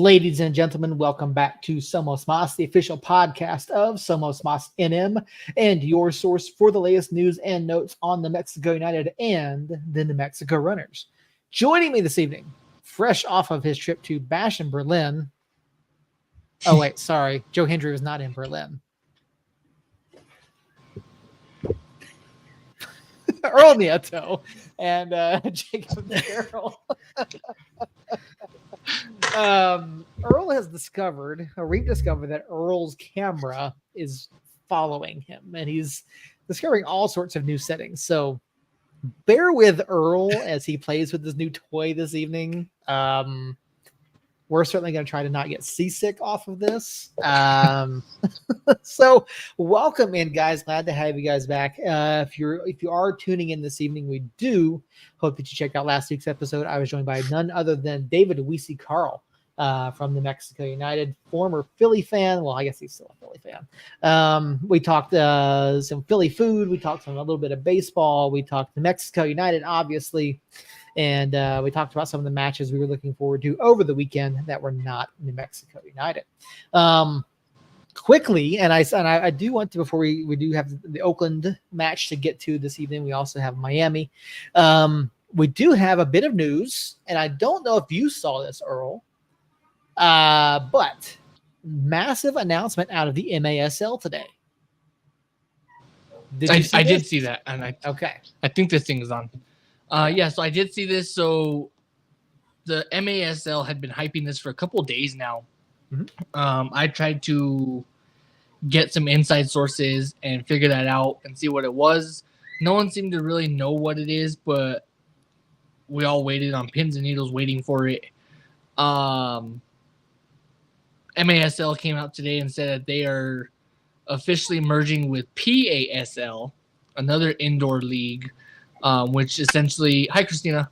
Ladies and gentlemen, welcome back to Somos Mas, the official podcast of Somos Mas NM, and your source for the latest news and notes on the Mexico United and the New Mexico Runners. Joining me this evening, fresh off of his trip to Bash in Berlin. Oh, wait, sorry. Joe Hendry was not in Berlin. Earl Nieto and Jacob Carroll. Earl has rediscovered that Earl's camera is following him, and he's discovering all sorts of new settings. So bear with Earl as he plays with his new toy this evening. We're certainly going to try to not get seasick off of this. So welcome in, guys. Glad to have you guys back. If you are tuning in this evening, we do hope that you checked out last week's episode. I was joined by none other than David Weesey Carl from the Mexico United, former Philly fan. Well, I guess he's still a Philly fan. We talked some Philly food. We talked a little bit of baseball. We talked the Mexico United, obviously. And we talked about some of the matches we were looking forward to over the weekend that were not New Mexico United. Quickly, and I do want to, before we do have the Oakland match to get to this evening, we also have Miami. We do have a bit of news, and I don't know if you saw this, Earl, but massive announcement out of the MASL today. I did see that, and I think this thing is on. So I did see this. So the MASL had been hyping this for a couple of days now. Mm-hmm. I tried to get some inside sources and figure that out and see what it was. No one seemed to really know what it is, but we all waited on pins and needles waiting for it. MASL came out today and said that they are officially merging with PASL, another indoor league. Which essentially, hi Christina.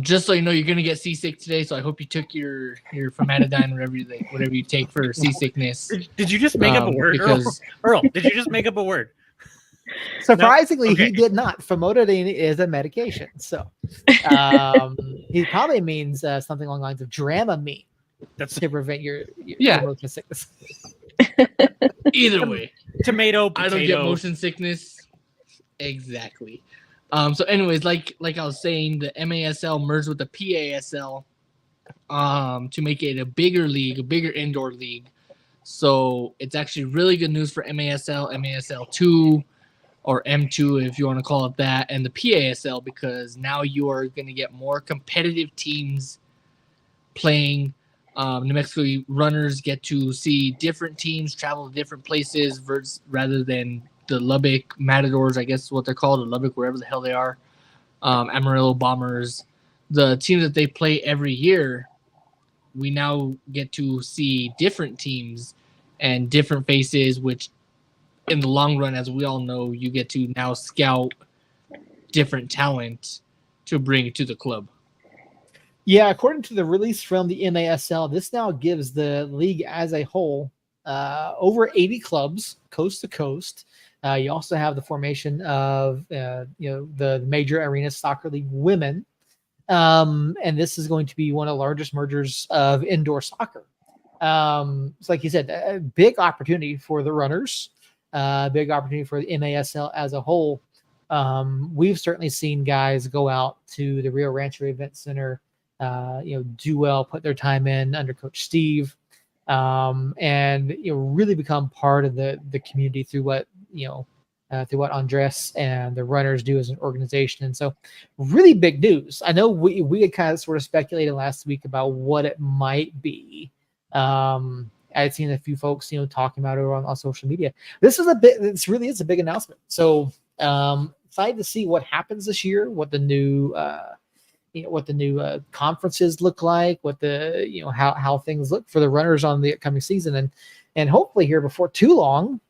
Just so you know, you're gonna get seasick today, so I hope you took your famotidine, whatever you take for seasickness. Did you just make up a word, because... Earl? Did you just make up a word? Surprisingly, no? Okay. He did not. Famotidine is a medication, so he probably means something along the lines of Dramamine. That's to prevent your motion sickness. Either way, tomato. Potato. I don't get motion sickness. Exactly. So anyways, like I was saying, the MASL merged with the PASL to make it a bigger league, a bigger indoor league. So it's actually really good news for MASL, MASL2, or M2 if you want to call it that, and the PASL, because now you are going to get more competitive teams playing. New Mexico runners get to see different teams travel to different places rather than the Lubbock Matadors, I guess is what they're called, or Lubbock, wherever the hell they are, Amarillo Bombers, the teams that they play every year. We now get to see different teams and different faces, which in the long run, as we all know, you get to now scout different talent to bring to the club. Yeah, according to the release from the MASL, this now gives the league as a whole over 80 clubs, coast to coast. You also have the formation of the Major Arena Soccer League Women, and this is going to be one of the largest mergers of indoor soccer. So like you said, a big opportunity for the runners, big opportunity for the MASL as a whole. We've certainly seen guys go out to the Rio Rancho Event Center, do well, put their time in under Coach Steve, and really become part of the community through what Andres and the runners do as an organization. And so really big news. I know we had kind of sort of speculated last week about what it might be. I had seen a few folks, talking about it on social media. This is really is a big announcement. So excited to see what happens this year, what the new conferences look like, what how things look for the runners on the upcoming season, and hopefully here before too long,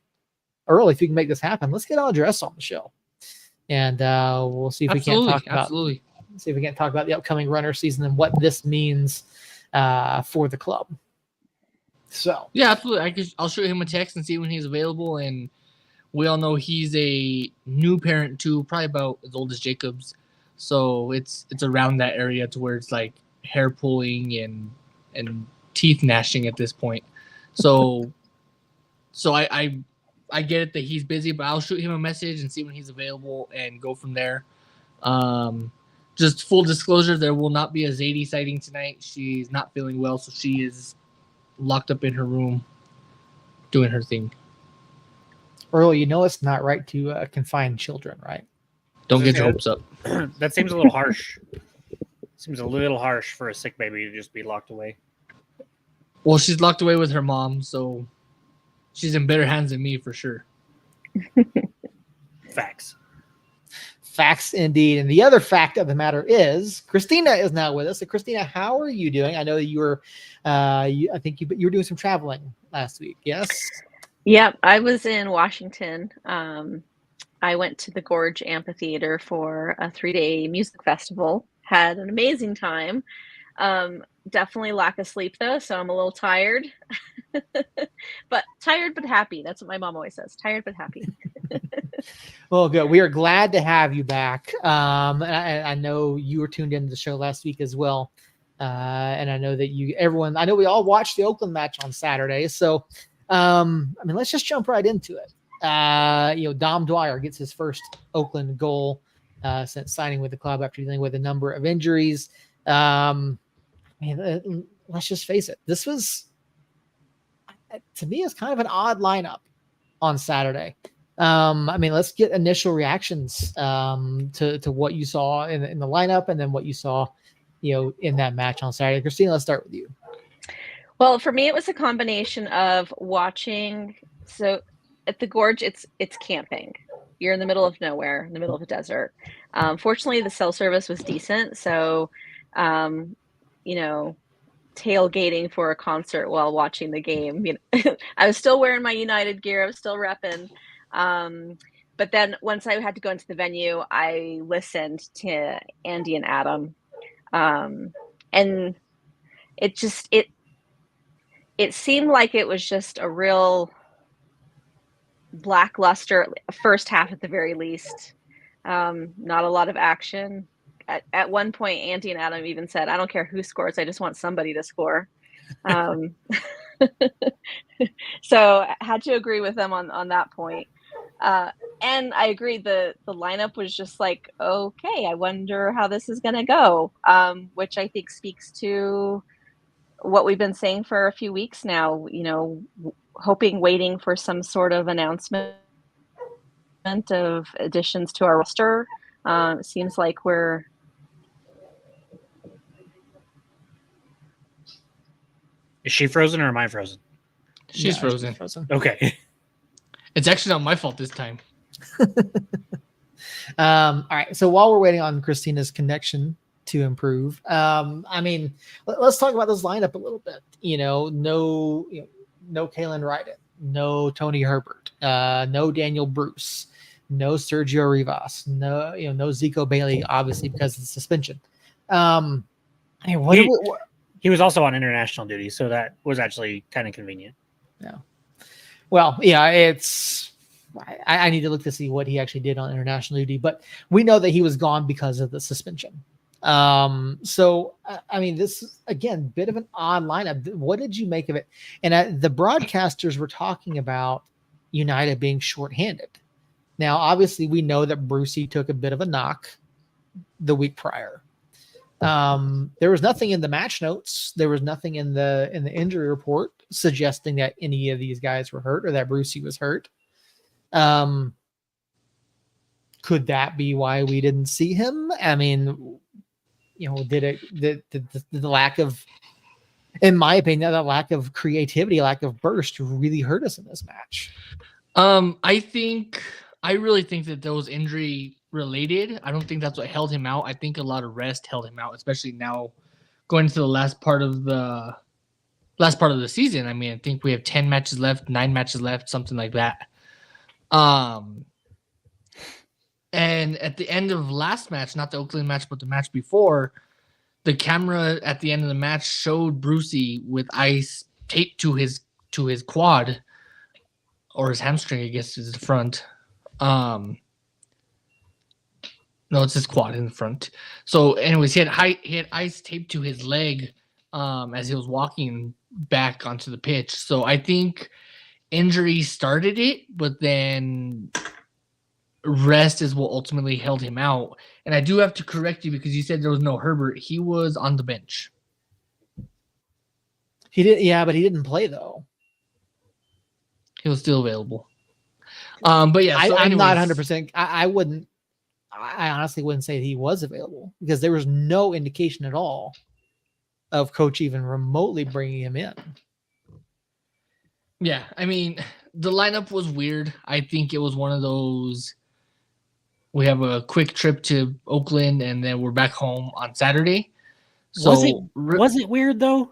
Earl, if you can make this happen, let's get Andres on the show, and we'll see if we can't talk about the upcoming runner season and what this means for the club. So yeah, absolutely. I'll shoot him a text and see when he's available, and we all know he's a new parent too, probably about as old as Jacob's. So it's around that area to where it's like hair pulling and teeth gnashing at this point. So I get it that he's busy, but I'll shoot him a message and see when he's available and go from there. Just full disclosure, there will not be a Zadie sighting tonight. She's not feeling well, so she is locked up in her room doing her thing. Earl, you know it's not right to confine children, right? Don't get your hopes up. That seems a little harsh. Seems a little harsh for a sick baby to just be locked away. Well, she's locked away with her mom, so she's in better hands than me for sure. Facts. Facts indeed. And the other fact of the matter is Christina is now with us. So Christina, how are you doing? I know that you were, I think you were doing some traveling last week. Yes. Yep, I was in Washington. I went to the Gorge Amphitheater for a 3-day music festival. Had an amazing time. Definitely lack of sleep though, so I'm a little tired. But tired but happy. That's what my mom always says. Tired but happy. Well, good. We are glad to have you back. And I know you were tuned into the show last week as well. And I know that I know we all watched the Oakland match on Saturday. So, I mean, let's just jump right into it. Dom Dwyer gets his first Oakland goal since signing with the club after dealing with a number of injuries. Let's just face it. This was, to me, it's kind of an odd lineup on Saturday. Let's get initial reactions to what you saw in the lineup and then what you saw, in that match on Saturday. Christina, let's start with you. Well, for me, it was a combination of watching. So at the Gorge, it's camping. You're in the middle of nowhere, in the middle of a desert. Fortunately, the cell service was decent. So, tailgating for a concert while watching the game. I was still wearing my United gear. I was still repping. But then once I had to go into the venue, I listened to Andy and Adam. And it seemed like it was just a real lackluster first half at the very least. Not a lot of action. At one point, Andy and Adam even said, "I don't care who scores. I just want somebody to score." So I had to agree with them on that point. And I agree the lineup was just like, okay, I wonder how this is going to go, which I think speaks to what we've been saying for a few weeks now, waiting for some sort of announcement of additions to our roster. It seems like we're... Is she frozen or am I frozen? She's No, frozen. Okay. It's actually not my fault this time. All right. So while we're waiting on Christina's connection to improve, let's talk about this lineup a little bit. No Kalen Ryden, no Tony Herbert, no Daniel Bruce, no Sergio Rivas, no Zico Bailey, obviously because of the suspension. He was also on international duty, so that was actually kind of convenient. Yeah. Well, yeah, I need to look to see what he actually did on international duty, but we know that he was gone because of the suspension. This is, again, bit of an odd lineup. What did you make of it? And the broadcasters were talking about United being shorthanded. Now, obviously, we know that Brucey took a bit of a knock the week prior. There was nothing in the match notes. There was nothing in the injury report suggesting that any of these guys were hurt or that Brucey was hurt. Could that be why we didn't see him? I mean, did the lack of, in my opinion, the lack of creativity, lack of burst really hurt us in this match? I really think that those injury related. I don't think that's what held him out. I think a lot of rest held him out, especially now going into the last part of the season. I mean, I think we have 9 matches left, something like that. And at the end of last match, not the Oakland match, but the match before, the camera at the end of the match showed Brucey with ice taped to his quad or his hamstring, I guess is the front. No, it's his quad in the front. So, anyways, he had ice taped to his leg as he was walking back onto the pitch. So I think injury started it, but then rest is what ultimately held him out. And I do have to correct you because you said there was no Herbert. He was on the bench. He did, yeah, but he didn't play though. He was still available. But yeah, so I'm not anyways. 100%. I wouldn't. I honestly wouldn't say he was available because there was no indication at all of coach even remotely bringing him in. Yeah, I mean, the lineup was weird. I think it was one of those. We have a quick trip to Oakland, and then we're back home on Saturday. So Was it weird though?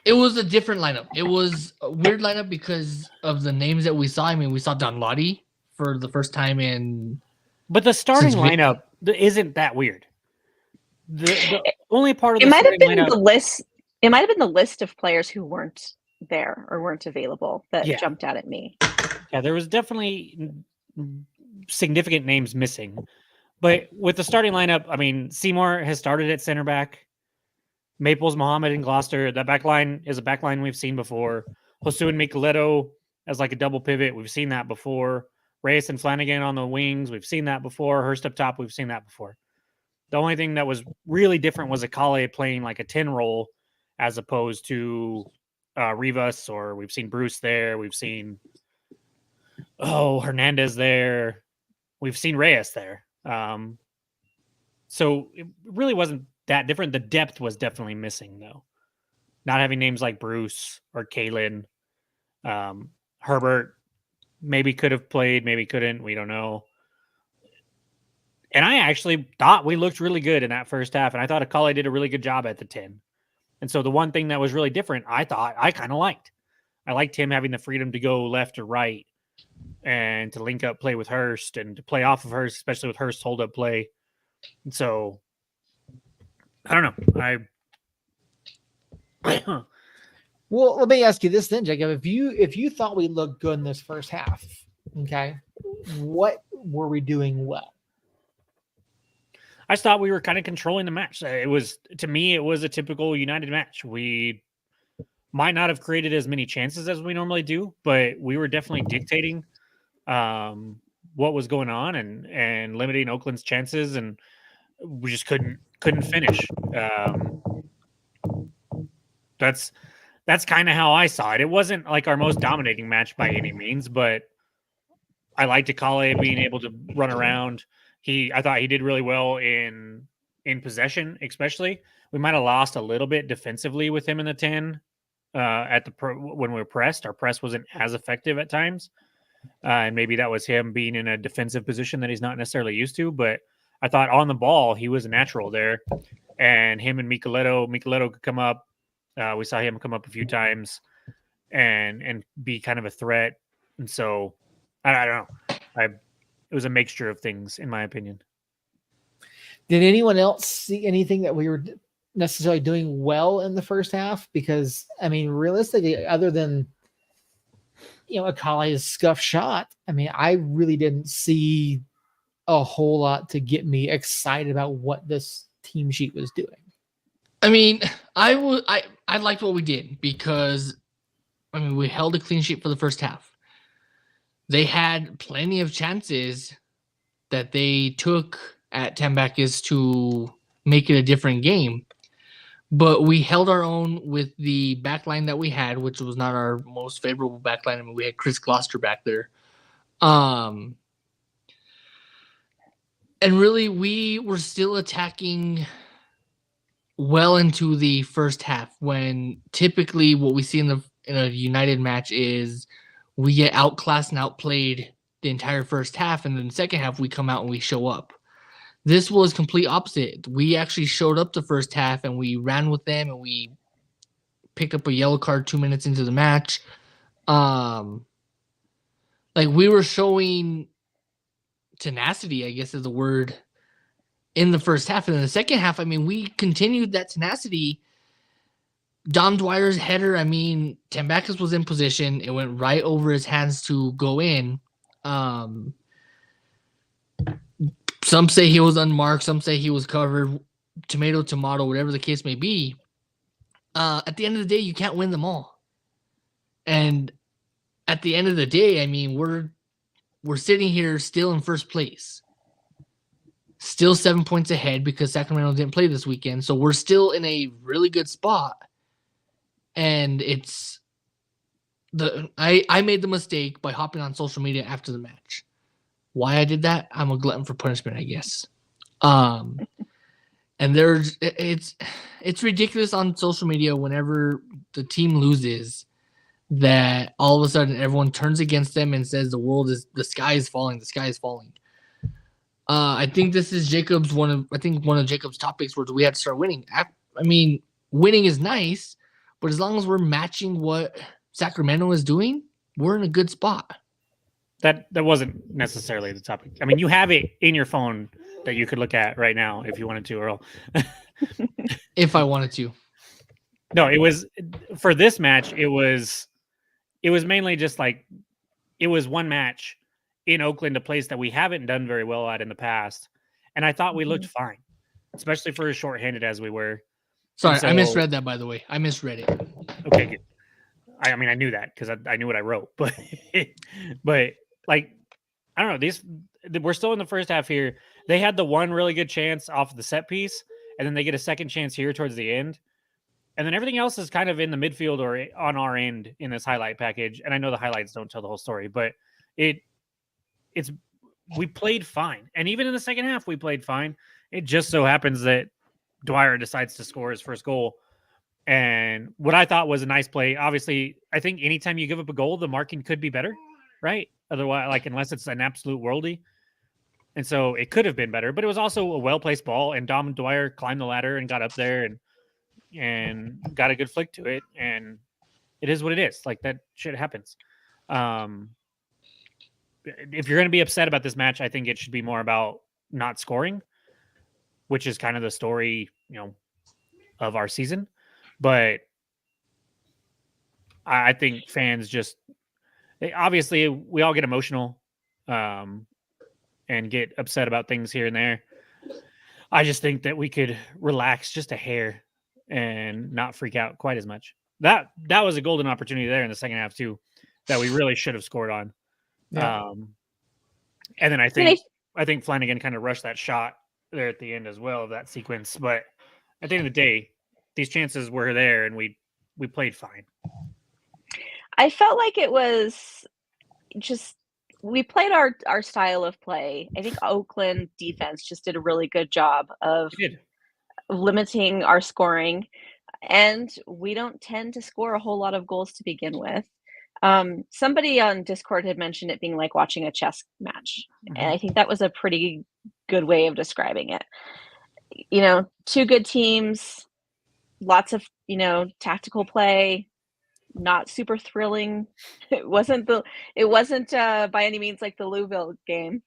it was a different lineup. It was a weird lineup because of the names that we saw. I mean, we saw Don Lottie for the first time in. But the starting Since we- lineup isn't that weird. The only part of It the might have starting been lineup, the list. It might have been the list of players who weren't there or weren't available that Yeah. jumped out at me. yeah, there was definitely significant names missing. But with the starting lineup, I mean, Seymour has started at center back. Maples, Muhammad, and Gloucester. That back line is a back line we've seen before. Josu and Micheletto as like a double pivot. We've seen that before. Reyes and Flanagan on the wings. We've seen that before. Hurst up top. We've seen that before. The only thing that was really different was Akale playing like a 10 role as opposed to Rivas, or we've seen Bruce there. We've seen Hernandez there. We've seen Reyes there. So it really wasn't that different. The depth was definitely missing, though. Not having names like Bruce or Kalen. Herbert maybe could have played, maybe couldn't. We don't know. And I actually thought we looked really good in that first half. And I thought Akale did a really good job at the 10. And so the one thing that was really different, I thought I kind of liked. I liked him having the freedom to go left or right and to link up play with Hurst and to play off of Hurst, especially with Hurst hold up play. And so I don't know. Well, let me ask you this then, Jacob. If you thought we looked good in this first half, okay, what were we doing well? I just thought we were kind of controlling the match. It was, to me, it was a typical United match. We might not have created as many chances as we normally do, but we were definitely dictating what was going on and limiting Oakland's chances, and we just couldn't finish. That's kind of how I saw it. It wasn't like our most dominating match by any means, but I liked Akale being able to run around. I thought he did really well in possession, especially. We might have lost a little bit defensively with him in the 10 when we were pressed. Our press wasn't as effective at times. And maybe that was him being in a defensive position that he's not necessarily used to. But I thought on the ball, he was a natural there. And him and Micheletto could come up. We saw him come up a few times and be kind of a threat. And so, I don't know. It was a mixture of things, in my opinion. Did anyone else see anything that we were necessarily doing well in the first half? Because, I mean, realistically, other than, Akale's scuff shot, I mean, I really didn't see a whole lot to get me excited about what this team sheet was doing. I mean, I liked what we did because, I mean, we held a clean sheet for the first half. They had plenty of chances that they took at Tambakis to make it a different game. But we held our own with the back line that we had, which was not our most favorable back line. I mean, we had Chris Gloucester back there. And really, we were still attacking well into the first half, when typically what we see in a United match is we get outclassed and outplayed the entire first half, and then the second half we come out and we show up. This was complete opposite. We actually showed up the first half and we ran with them and we picked up a yellow card 2 minutes into the match. Like, we were showing tenacity, I guess is the word, in the first half. And in the second half, I mean, we continued that tenacity. Dom Dwyer's header, I mean, Tambakis was in position. It went right over his hands to go in. Some say he was unmarked. Some say he was covered. Tomato, tomato, whatever the case may be. At the end of the day, you can't win them all. And at the end of the day, I mean, we're sitting here still in first place. Still 7 points ahead because Sacramento didn't play this weekend. So we're still in a really good spot. And I made the mistake by hopping on social media after the match. Why I did that? I'm a glutton for punishment, I guess. And it's ridiculous on social media whenever the team loses that all of a sudden everyone turns against them and says the sky is falling. I think this is one of Jacob's topics where we have to start winning. I mean, winning is nice, but as long as we're matching what Sacramento is doing, we're in a good spot. That wasn't necessarily the topic. I mean, you have it in your phone that you could look at right now if you wanted to, Earl. If I wanted to. No, it was for this match. It was mainly just like it was one match in Oakland, a place that we haven't done very well at in the past, and I thought we looked fine, especially for as shorthanded as we were. Sorry, I misread that, by the way. I misread it. Okay, good. I mean, I knew that because I knew what I wrote, but like, I don't know. We're still in the first half here. They had the one really good chance off of the set piece, and then they get a second chance here towards the end. And then everything else is kind of in the midfield or on our end in this highlight package. And I know the highlights don't tell the whole story, but we played fine. And even in the second half, we played fine. It just so happens that Dwyer decides to score his first goal. And what I thought was a nice play. Obviously, I think anytime you give up a goal, the marking could be better, right? Otherwise, like unless it's an absolute worldie. And so it could have been better, but it was also a well-placed ball. And Dom Dwyer climbed the ladder and got up there and got a good flick to it. And it is what it is. Like that shit happens. If you're going to be upset about this match, I think it should be more about not scoring, which is kind of the story, of our season. But I think fans obviously we all get emotional and get upset about things here and there. I just think that we could relax just a hair and not freak out quite as much. That was a golden opportunity there in the second half too, that we really should have scored on. Yeah. And then I think Flanagan kind of rushed that shot there at the end as well of that sequence. But at the end of the day, these chances were there and we played fine. I felt like it was just we played our style of play. I think Oakland defense just did a really good job of limiting our scoring, and we don't tend to score a whole lot of goals to begin with. Somebody on Discord had mentioned it being like watching a chess match, and I think that was a pretty good way of describing it. Two good teams, lots of tactical play, not super thrilling. It wasn't by any means like the Louisville game,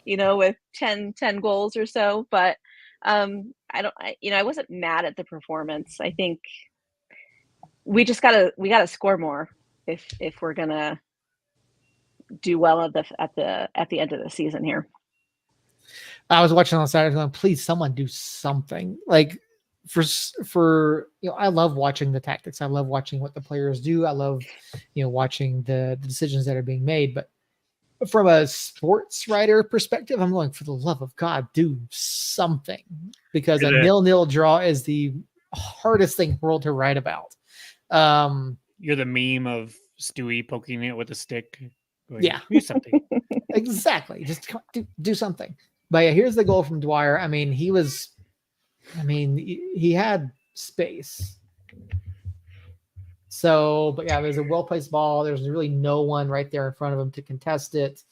with 10 goals or so. But I wasn't mad at the performance. I think we gotta score more if we're gonna do well at the end of the season here. I was watching on Saturday going, please someone do something. Like for I love watching the tactics. I love watching what the players do. I love watching the decisions that are being made. But from a sports writer perspective, I'm going, for the love of God, do something, because a 0-0 draw is the hardest thing in the world to write about. You're the meme of Stewie poking it with a stick. Going, yeah, do something. Exactly. Just do something. But yeah, here's the goal from Dwyer. I mean, he had space. So, but yeah, there's a well-placed ball. There's really no one right there in front of him to contest it.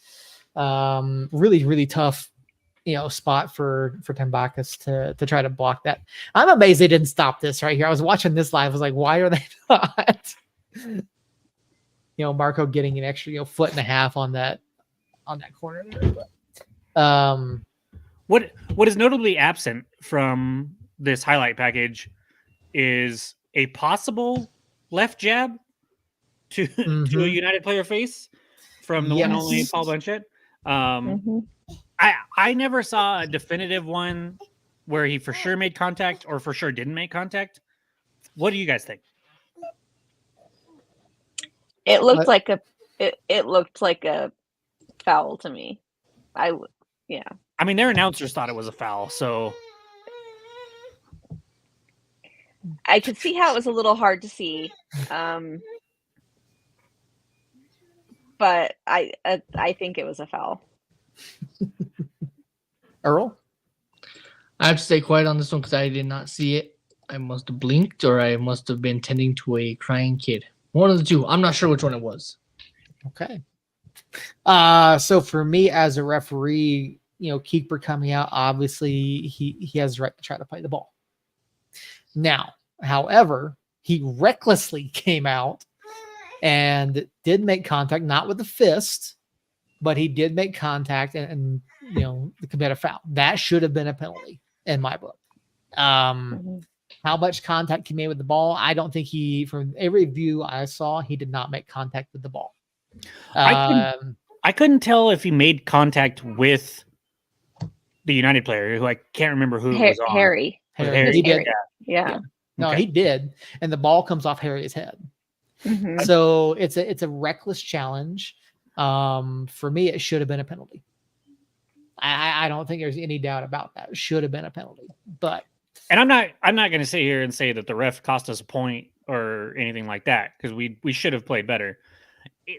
Really, really tough, spot for Tambakis to try to block that. I'm amazed they didn't stop this right here. I was watching this live. I was like, why are they not? Marco getting an extra, foot and a half on that corner there. But, what is notably absent from this highlight package is a possible left jab to a United player face from the one only Paul Blanchett. I never saw a definitive one where he for sure made contact or for sure didn't make contact. What do you guys think? It looked like it looked like a foul to me. Yeah. I mean, their announcers thought it was a foul, so I could see how it was a little hard to see. But I think it was a foul. Earl? I have to stay quiet on this one because I did not see it. I must have blinked or I must have been tending to a crying kid. One of the two. I'm not sure which one it was. Okay. So for me as a referee, keeper coming out, obviously he has the right to try to play the ball. Now, however, he recklessly came out and did make contact, not with the fist, but he did make contact and commit a foul. That should have been a penalty in my book. How much contact he made with the ball, I don't think from every view I saw, he did not make contact with the ball. I couldn't tell if he made contact with the United player, who I can't remember who it was on. Harry. He did. Yeah. No, Okay. he did, and the ball comes off Harry's head. Mhm. So it's a reckless challenge. For me, it should have been a penalty. I don't think there's any doubt about that. It should have been a penalty. But And I'm not going to sit here and say that the ref cost us a point or anything like that, because we should have played better.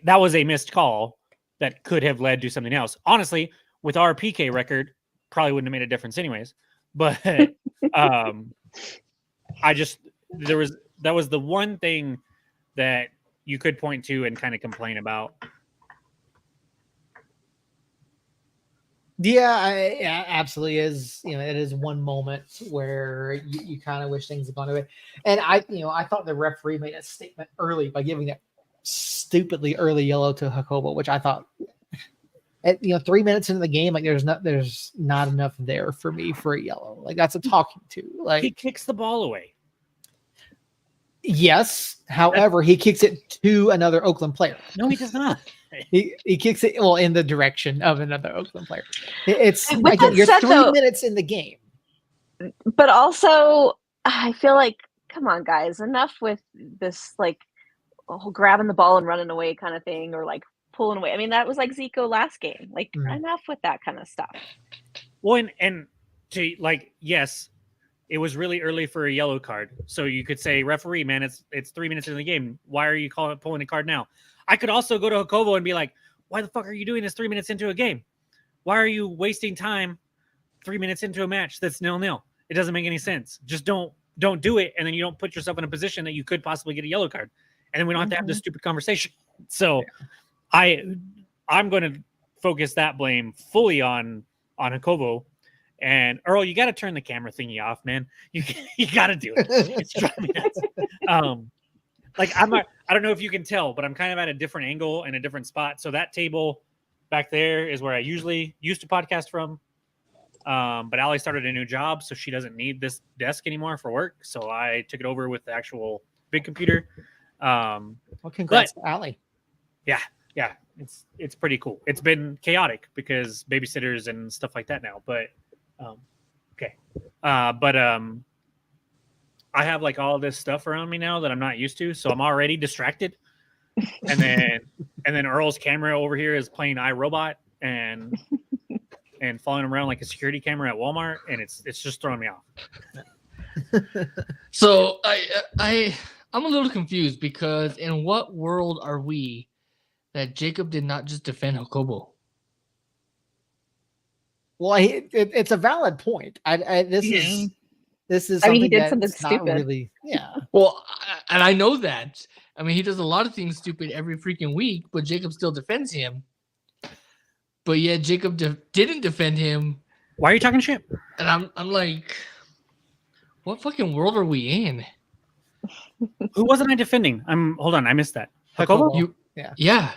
That was a missed call that could have led to something else. Honestly, with our PK record, probably wouldn't have made a difference anyways. But that was the one thing that you could point to and kind of complain about. yeah, it absolutely is. It is one moment where you kind of wish things had gone away. And I thought the referee made a statement early by giving that stupidly early yellow to Jacobo, which I thought, at 3 minutes into the game, like there's not enough there for me for a yellow. Like that's a talking to. Like He kicks the ball away. yes, however, he kicks it to another Oakland player. No, he does not. He kicks it in the direction of another Oakland player. It's With again, that you're said, 3 though- minutes in the game. But also, I feel like, come on, guys, enough with this like grabbing the ball and running away kind of thing, or like pulling away. I mean, that was like Zico last game. Like enough with that kind of stuff. Well, and to yes, it was really early for a yellow card. So you could say, referee, man, it's 3 minutes into the game. Why are you pulling a card now? I could also go to Jacobo and be like, why the fuck are you doing this 3 minutes into a game? Why are you wasting time 3 minutes into a match that's 0-0? It doesn't make any sense. Just don't do it, and then you don't put yourself in a position that you could possibly get a yellow card. And then we don't have to have this stupid conversation. So I'm going to focus that blame fully on Jacobo. And Earl, you got to turn the camera thingy off, man. You got to do it. It's driving me nuts. I don't know if you can tell, but I'm kind of at a different angle and a different spot. So that table back there is where I usually used to podcast from. But Allie started a new job, so she doesn't need this desk anymore for work. So I took it over with the actual big computer. Well, congrats, to Allie. Yeah, it's pretty cool. It's been chaotic because babysitters and stuff like that now, but okay. I have like all this stuff around me now that I'm not used to, so I'm already distracted. And then Earl's camera over here is playing iRobot and following around like a security camera at Walmart, and it's just throwing me off. So I'm a little confused because in what world are we that Jacob did not just defend Jacobo? Well, it's a valid point. This is. I mean, he something did something that's not stupid. really, yeah. Well, and I know that. I mean, he does a lot of things stupid every freaking week, but Jacob still defends him. But yet Jacob didn't defend him. Why are you talking shit? And I'm like, what fucking world are we in? Who wasn't I defending? Hold on, I missed that. Jacobo? Yeah.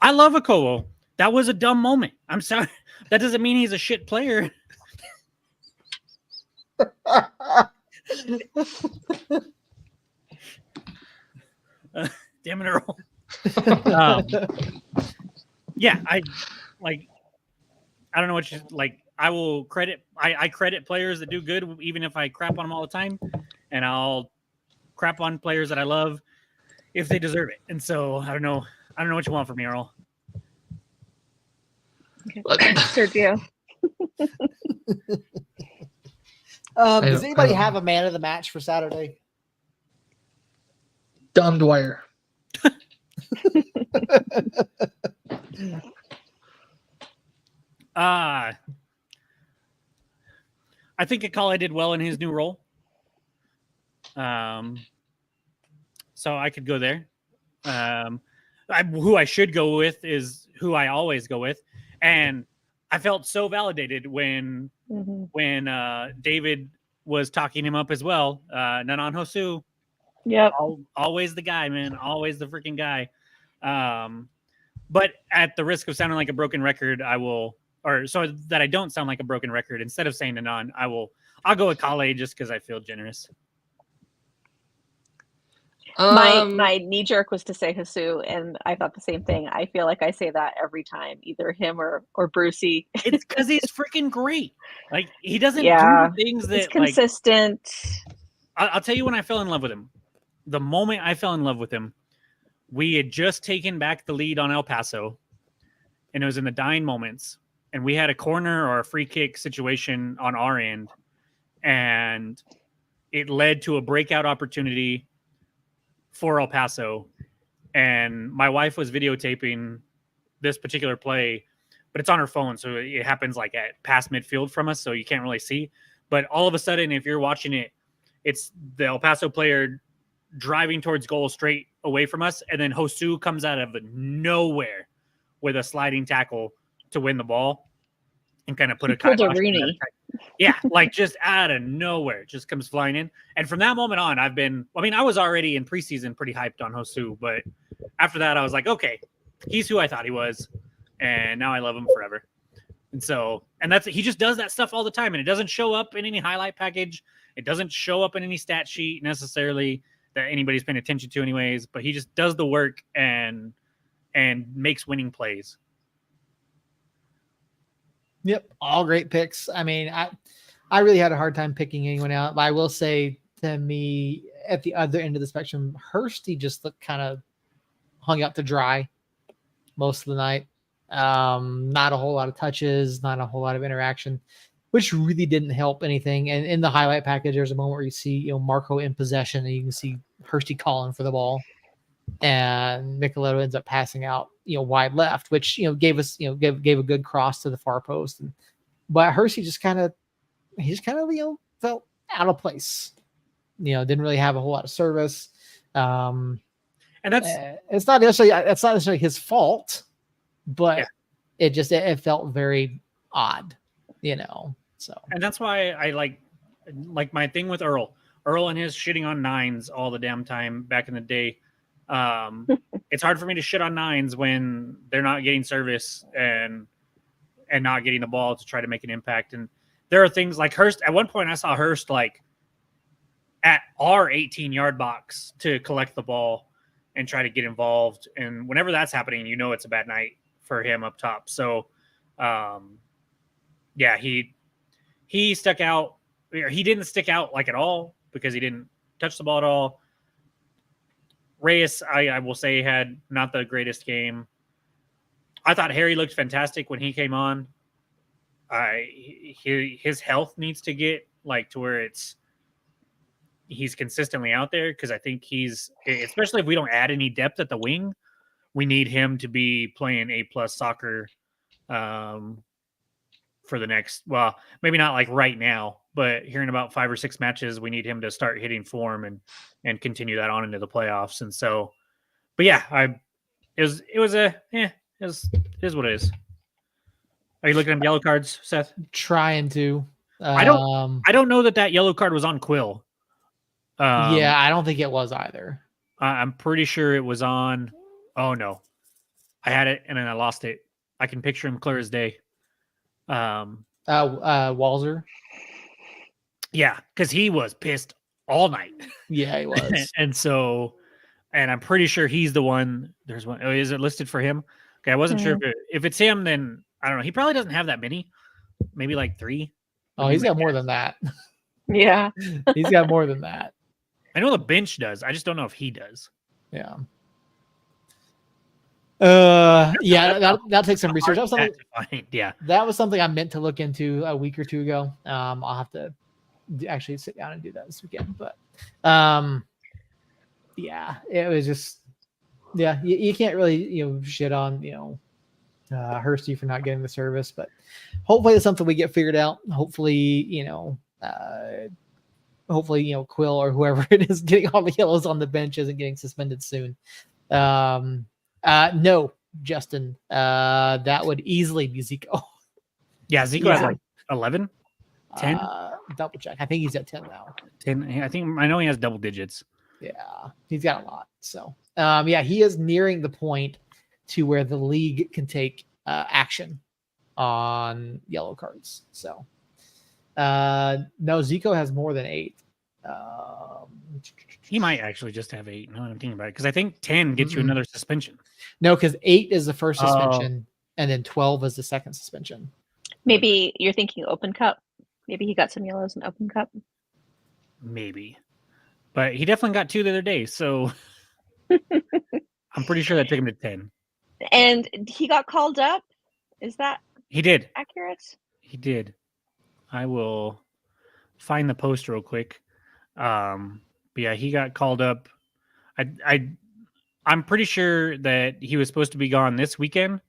I love Jacobo. That was a dumb moment. I'm sorry. That doesn't mean he's a shit player. Damn it, Earl. Yeah, I don't know what you like. I will credit. I credit players that do good, even if I crap on them all the time, and I'll crap on players that I love if they deserve it. And so I don't know what you want from me, Earl. Sergio. Does anybody I don't have know. a man of the match for Saturday? Dom Dwyer. I think Akala did well in his new role. So I could go there. Who I should go with is who I always go with, and I felt so validated when David was talking him up as well. Nanan Hosu, Yep. always the guy, man, always the freaking guy. But at the risk of sounding like a broken record, so that I don't sound like a broken record, instead of saying Nanan, I'll go with Kale just because I feel generous. My knee jerk was to say Hasu, and I thought the same thing. I feel like I say that every time, either him or Brucey. It's because he's freaking great. Like, he doesn't do the things that, it's consistent. I'll tell you when I fell in love with him. The moment I fell in love with him, we had just taken back the lead on El Paso, and it was in the dying moments, and we had a corner or a free kick situation on our end, and it led to a breakout opportunity for El Paso, and my wife was videotaping this particular play, but it's on her phone, so it happens like at past midfield from us, so you can't really see. But all of a sudden, if you're watching it, it's the El Paso player driving towards goal straight away from us, and then Hosu comes out of nowhere with a sliding tackle to win the ball and kind of put a Rooney. Yeah, like just out of nowhere, just comes flying in. And from that moment on, I was already in preseason pretty hyped on Hosu, but after that, I was like, okay, he's who I thought he was, and now I love him forever. And so, he just does that stuff all the time, and it doesn't show up in any highlight package. It doesn't show up in any stat sheet necessarily that anybody's paying attention to anyways, but he just does the work and makes winning plays. Yep, all great picks. I mean, I really had a hard time picking anyone out, but I will say, to me, at the other end of the spectrum, Hursty just looked kind of hung out to dry most of the night. Not a whole lot of touches, not a whole lot of interaction, which really didn't help anything. And in the highlight package, there's a moment where you see, Marco in possession, and you can see Hursty calling for the ball, and Micheletto ends up passing out, wide left, which gave us, gave a good cross to the far post. But Hursty just kind of felt out of place. Didn't really have a whole lot of service. And that's it's not necessarily his fault, but it felt very odd, So, and that's why I like my thing with Earl and his shitting on nines all the damn time back in the day. It's hard for me to shit on nines when they're not getting service and not getting the ball to try to make an impact. And there are things like Hurst. At one point, I saw Hurst like at our 18-yard box to collect the ball and try to get involved. And whenever that's happening, it's a bad night for him up top. So, he stuck out. He didn't stick out like at all because he didn't touch the ball at all. Reyes, I will say, had not the greatest game. I thought Harry looked fantastic when he came on. His health needs to get like to where he's consistently out there, because I think especially if we don't add any depth at the wing, we need him to be playing A+ soccer for the next, well, maybe not like right now, but here in about 5 or 6 matches, we need him to start hitting form and continue that on into the playoffs. And so, but yeah, it is what it is. Are you looking at yellow cards, Seth? Trying to. I don't know that yellow card was on Quill. Yeah, I don't think it was either. I'm pretty sure it was on. Oh no, I had it and then I lost it. I can picture him clear as day. Walzer. Yeah, because he was pissed all night. Yeah, he was. and I'm pretty sure he's the one. There's one. Oh, is it listed for him? Okay, I wasn't sure if it's him. Then I don't know. He probably doesn't have that many. maybe like 3. Oh, he's got more than that. Yeah. He's got more than that. I know the bench does. I just don't know if he does. Yeah. Yeah, that'll take some research. That was something, yeah. That was something I meant to look into a week or two ago. I'll have to actually sit down and do that this weekend. But yeah, it was just you can't really shit on Hursty for not getting the service, but hopefully it's something we get figured out. Hopefully Quill or whoever it is getting all the yellows on the bench isn't getting suspended soon. No, Justin, that would easily be Zico. Yeah, Zico has like 11, 10. Double check. I think he's at 10 now. 10. I know he has double digits. Yeah, he's got a lot. So, he is nearing the point to where the league can take action on yellow cards. So, no, Zico has more than 8. He might actually just have 8. Now that I'm thinking about it, because I think 10 gets you another suspension. No, because 8 is the first suspension, and then 12 is the second suspension. Maybe you're thinking Open Cup. Maybe he got some yellows in Open Cup. Maybe, but he definitely got 2 the other day, so I'm pretty sure that took him to 10. And he got called up. Is that he did accurate? He did. I will find the post real quick. But yeah, he got called up. I'm pretty sure that he was supposed to be gone this weekend,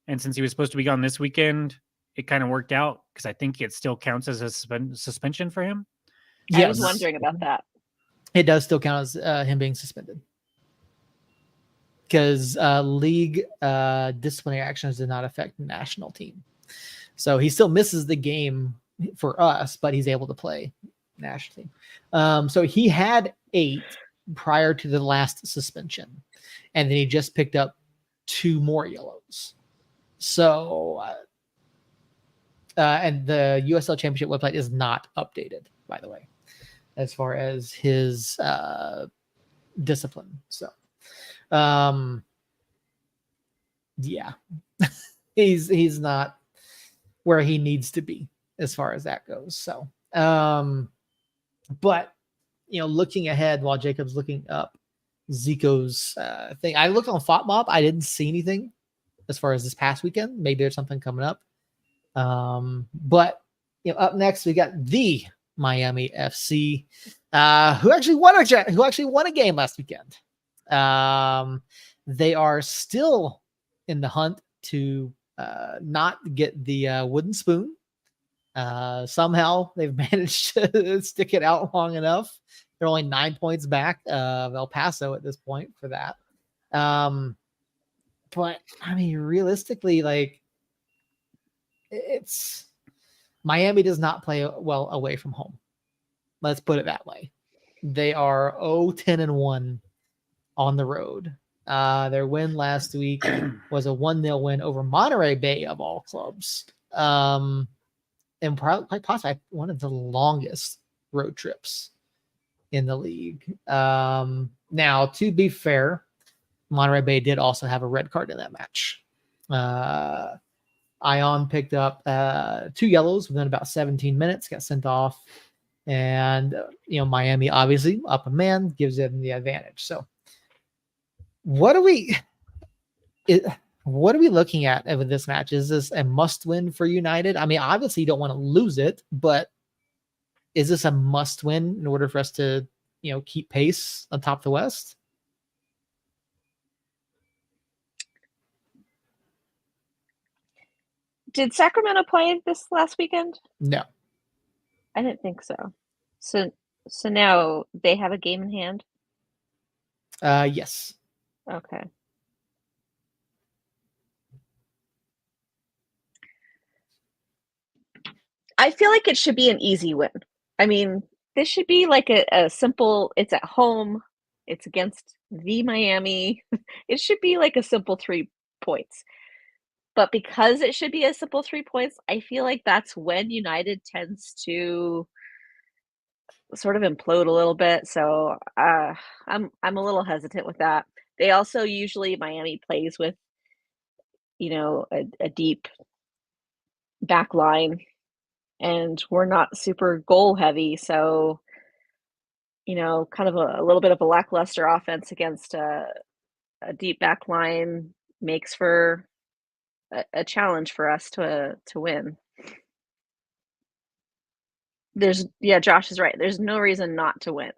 and since he was supposed to be gone this weekend, it kind of worked out because I think it still counts as a suspension for him. Yes. I was wondering about that. It does still count as him being suspended because league disciplinary actions did not affect the national team. So he still misses the game for us, but he's able to play national team. So he had 8 prior to the last suspension, and then he just picked up 2 more yellows. So, and the USL Championship website is not updated, by the way, as far as his discipline. So, yeah, he's not where he needs to be as far as that goes. So, but looking ahead while Jacob's looking up Zico's thing, I looked on FOTMOB. I didn't see anything as far as this past weekend. Maybe there's something coming up. But up next we got the Miami FC, who actually won a game last weekend. They are still in the hunt to not get the wooden spoon. Somehow they've managed to stick it out long enough. They're only 9 points back of El Paso at this point for that. But I mean, realistically, like, it's Miami does not play well away from home. Let's put it that way. They are 10-1 on the road. Their win last week was a 1-0 win over Monterey Bay of all clubs. And probably possibly one of the longest road trips in the league. Now, to be fair, Monterey Bay did also have a red card in that match. Ion picked up 2 yellows within about 17 minutes, got sent off, and Miami obviously up a man gives them the advantage. So, what are we looking at with this match? Is this a must-win for United? I mean, obviously you don't want to lose it, but is this a must-win in order for us to keep pace on top of the West? Did Sacramento play this last weekend? No. I didn't think so. So now they have a game in hand? Yes. Okay. I feel like it should be an easy win. I mean, this should be like a simple, it's at home, it's against the Miami. It should be like a simple 3 points. But because it should be a simple 3 points, I feel like that's when United tends to sort of implode a little bit. So I'm a little hesitant with that. They also usually Miami plays with a deep back line. and we're not super goal heavy. So, kind of a little bit of a lackluster offense against a deep back line makes for a challenge for us to win. Josh is right. There's no reason not to win.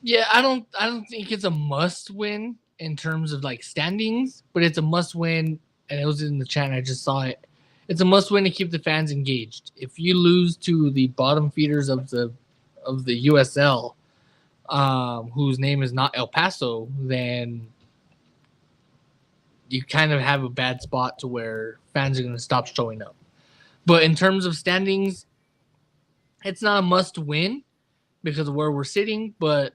Yeah, I don't think it's a must win in terms of like standings, but it's a must win, and it was in the chat and I just saw it. It's a must win to keep the fans engaged. If you lose to the bottom feeders of the USL, whose name is not El Paso, then you kind of have a bad spot to where fans are going to stop showing up. But in terms of standings, it's not a must win because of where we're sitting, but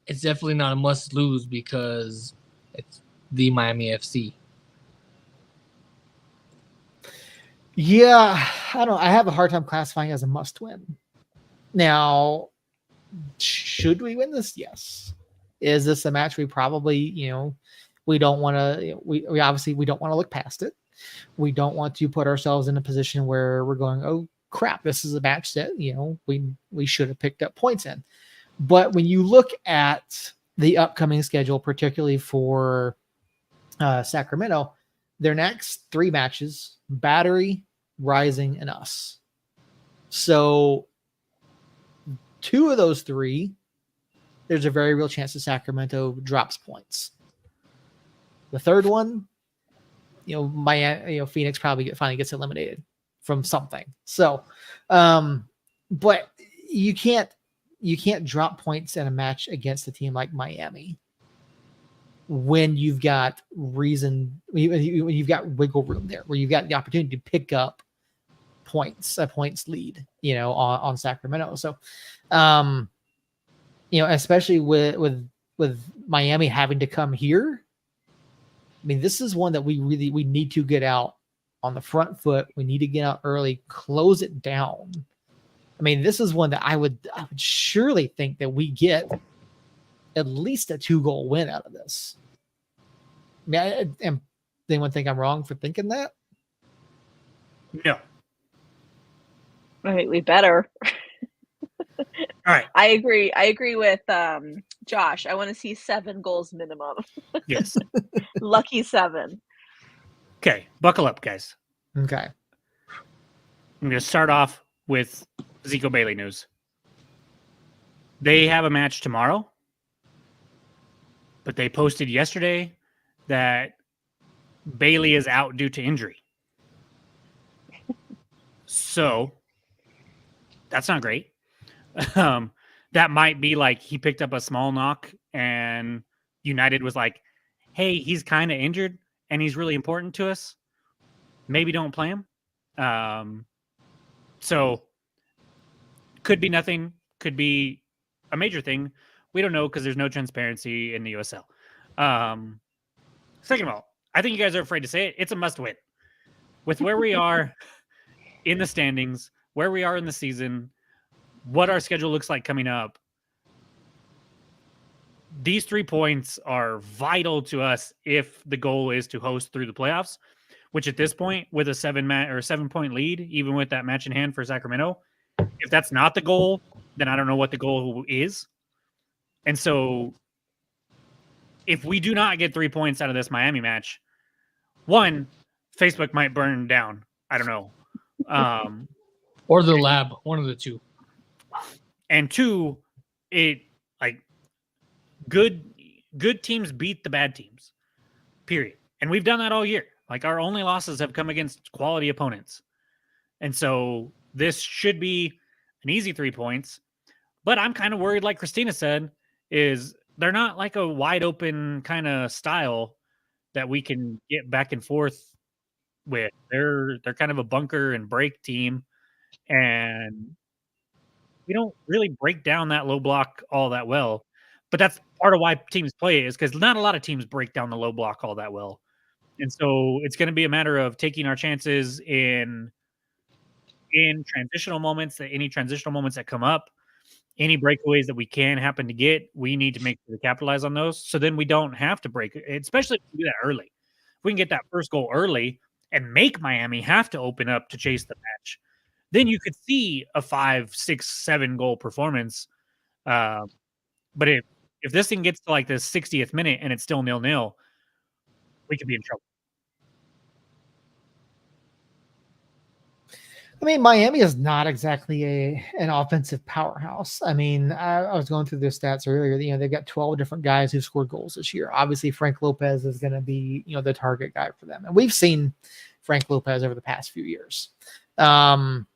it's definitely not a must lose because it's the Miami FC. Yeah, I have a hard time classifying as a must win. Now, should we win this? Yes. Is this a match we probably, we don't want to, we obviously we don't want to look past it. We don't want to put ourselves in a position where we're going, oh crap, this is a match that, we should have picked up points in. But when you look at the upcoming schedule, particularly for Sacramento, their next 3 matches, Battery, Rising, and us. So 2 of those 3, there's a very real chance that Sacramento drops points. The third one, Phoenix probably finally gets eliminated from something. So, but you can't drop points in a match against a team like Miami when you've got when you've got wiggle room there, where you've got the opportunity to pick up a points lead, on Sacramento. So, especially with Miami having to come here. I mean, this is one that we need to get out on the front foot. We need to get out early, close it down. I mean, this is one that I would surely think that we get at least a 2-goal win out of this. I mean, does anyone think I'm wrong for thinking that? No. I mean, we better. All right. I agree with Josh. I want to see 7 goals minimum. Yes. Lucky 7. Okay. Buckle up, guys. Okay. I'm going to start off with Zico Bailey news. They have a match tomorrow, but they posted yesterday that Bailey is out due to injury. So that's not great. That might be like he picked up a small knock and United was like, hey, he's kind of injured and he's really important to us. Maybe don't play him. So could be nothing, could be a major thing. We don't know because there's no transparency in the USL. Second of all, I think you guys are afraid to say it. It's a must win. With where we are in the standings, where we are in the season, what our schedule looks like coming up, these 3 points are vital to us if the goal is to host through the playoffs, which at this point, with a 7-point lead, even with that match in hand for Sacramento, if that's not the goal, then I don't know what the goal is. And so if we do not get 3 points out of this Miami match, 1, Facebook might burn down. I don't know. Or the lab, one of the 2. And 2, it like good teams beat the bad teams. Period. And we've done that all year. Like our only losses have come against quality opponents. And so this should be an easy 3 points. But I'm kind of worried, like Christina said, is they're not like a wide open kind of style that we can get back and forth with. They're kind of a bunker and break team. And we don't really break down that low block all that well. But that's part of why teams play is because not a lot of teams break down the low block all that well. And so it's going to be a matter of taking our chances in transitional moments, any transitional moments that come up, any breakaways that we can happen to get, we need to make sure to capitalize on those. So then we don't have to break it, especially if we do that early. If we can get that first goal early and make Miami have to open up to chase the match, then you could see a 5, 6, 7 goal performance. But if this thing gets to like the 60th minute and it's still 0-0, we could be in trouble. I mean, Miami is not exactly an offensive powerhouse. I mean, I was going through their stats earlier. You know, they've got 12 different guys who scored goals this year. Obviously, Frank Lopez is going to be, you know, the target guy for them. And we've seen Frank Lopez over the past few years. But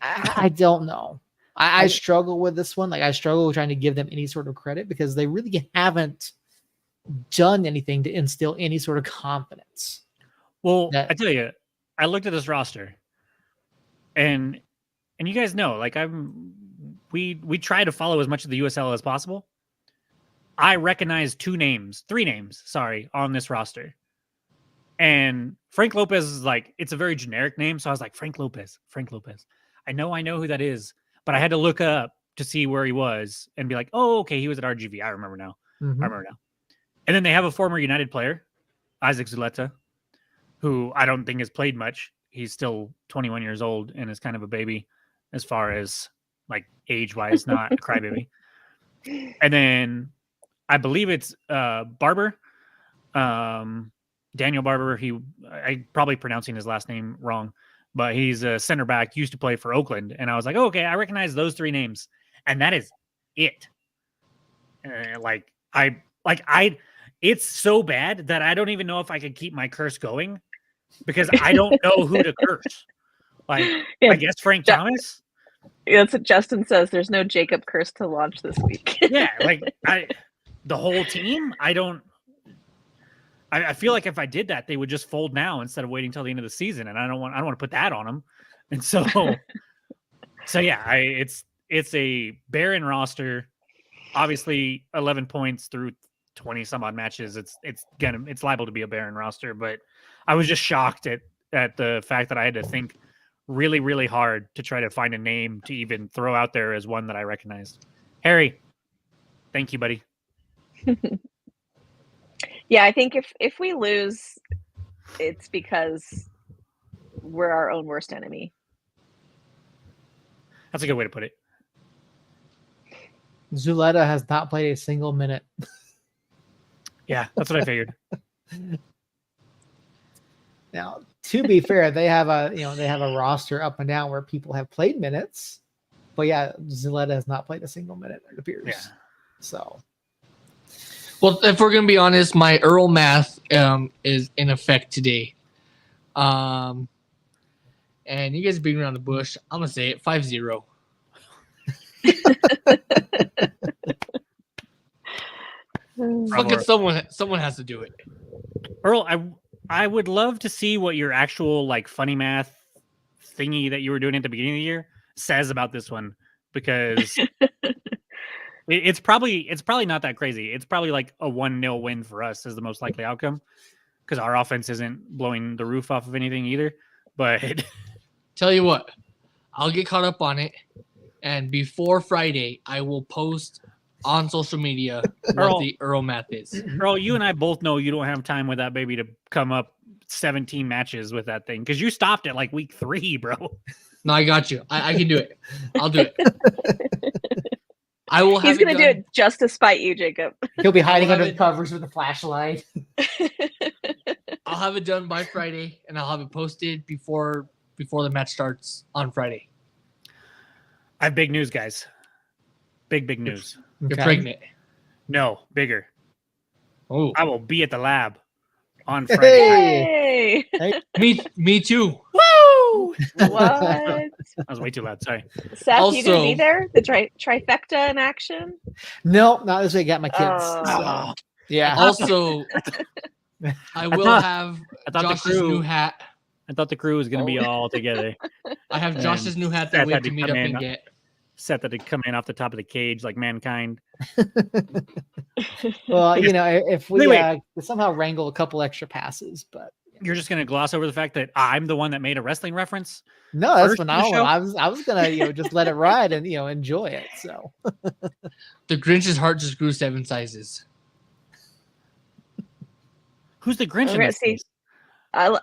I don't know. I struggle with this one. Like, I struggle with trying to give them any sort of credit because they really haven't done anything to instill any sort of confidence. Well, I tell you, I looked at this roster, and you guys know, like we try to follow as much of the USL as possible. I recognize three names, on this roster, and Frank Lopez is like, it's a very generic name, so I was like, Frank Lopez. I know who that is, but I had to look up to see where he was and be like, oh, okay, he was at RGV. I remember now. And then they have a former United player, Isaac Zuleta, who I don't think has played much. He's still 21 years old and is kind of a baby as far as like age-wise, not a crybaby. And then I believe it's Barber, Daniel Barber. I'm probably pronouncing his last name wrong, but he's a center back, used to play for Oakland. And I was like, oh, okay, I recognize those three names. And that is it. It's so bad that I don't even know if I could keep my curse going because I don't know who to curse. Like, I guess Frank Thomas. That's what Justin says. There's no Jacob curse to launch this week. Yeah, like the whole team. I feel like if I did that, they would just fold now instead of waiting till the end of the season, and I don't want to put that on them. And so yeah, it's a barren roster. Obviously, 11 points through 20 some odd matches. It's liable to be a barren roster, but I was just shocked at the fact that I had to think really, really hard to try to find a name to even throw out there as one that I recognized. Harry, thank you, buddy. Yeah, I think if we lose, it's because we're our own worst enemy. That's a good way to put it. Zuleta has not played a single minute. Yeah, that's what I figured. Now, to be fair, they have a roster up and down where people have played minutes, but yeah, Zuleta has not played a single minute, it appears. Yeah. So, well, if we're gonna be honest, my Earl math is in effect today. And you guys beating around the bush. I'm gonna say it 5-0. Fuck it, someone has to do it. Earl, I would love to see what your actual like funny math thingy that you were doing at the beginning of the year says about this one, because it's probably not that crazy. It's probably like a 1-0 win for us is the most likely outcome, because our offense isn't blowing the roof off of anything either. But tell you what, I'll get caught up on it, and before Friday, I will post on social media what the Earl math is. Earl, you and I both know you don't have time with that baby to come up 17 matches with that thing, because you stopped at like week 3, bro. No, I got you. I can do it. I'll do it. I will have. He's gonna do it just to spite you, Jacob. He'll be hiding under the covers with a flashlight. I'll have it done by Friday, and I'll have it posted before the match starts on Friday. I have big news, guys. Big news. You're pregnant. No, bigger. Oh, I will be at the lab on Friday. Hey. Me too. Woo! What? That was way too loud. Sorry. Seth, Also, you gonna be there? The trifecta in action? No, not this way. I got my kids. Oh. Yeah. Also, I will have Josh's new hat. I thought the crew was going to be all together. I have Josh's new hat that we have to meet up and get. Set that to come in off the top of the cage like mankind. Well, if we somehow wrangle a couple extra passes, but You're just going to gloss over the fact that I'm the one that made a wrestling reference? No, that's First in the phenomenal. show? I was gonna just let it ride and enjoy it. So The Grinch's heart just grew 7 sizes. Who's the Grinch We're in gonna this see. case? I'm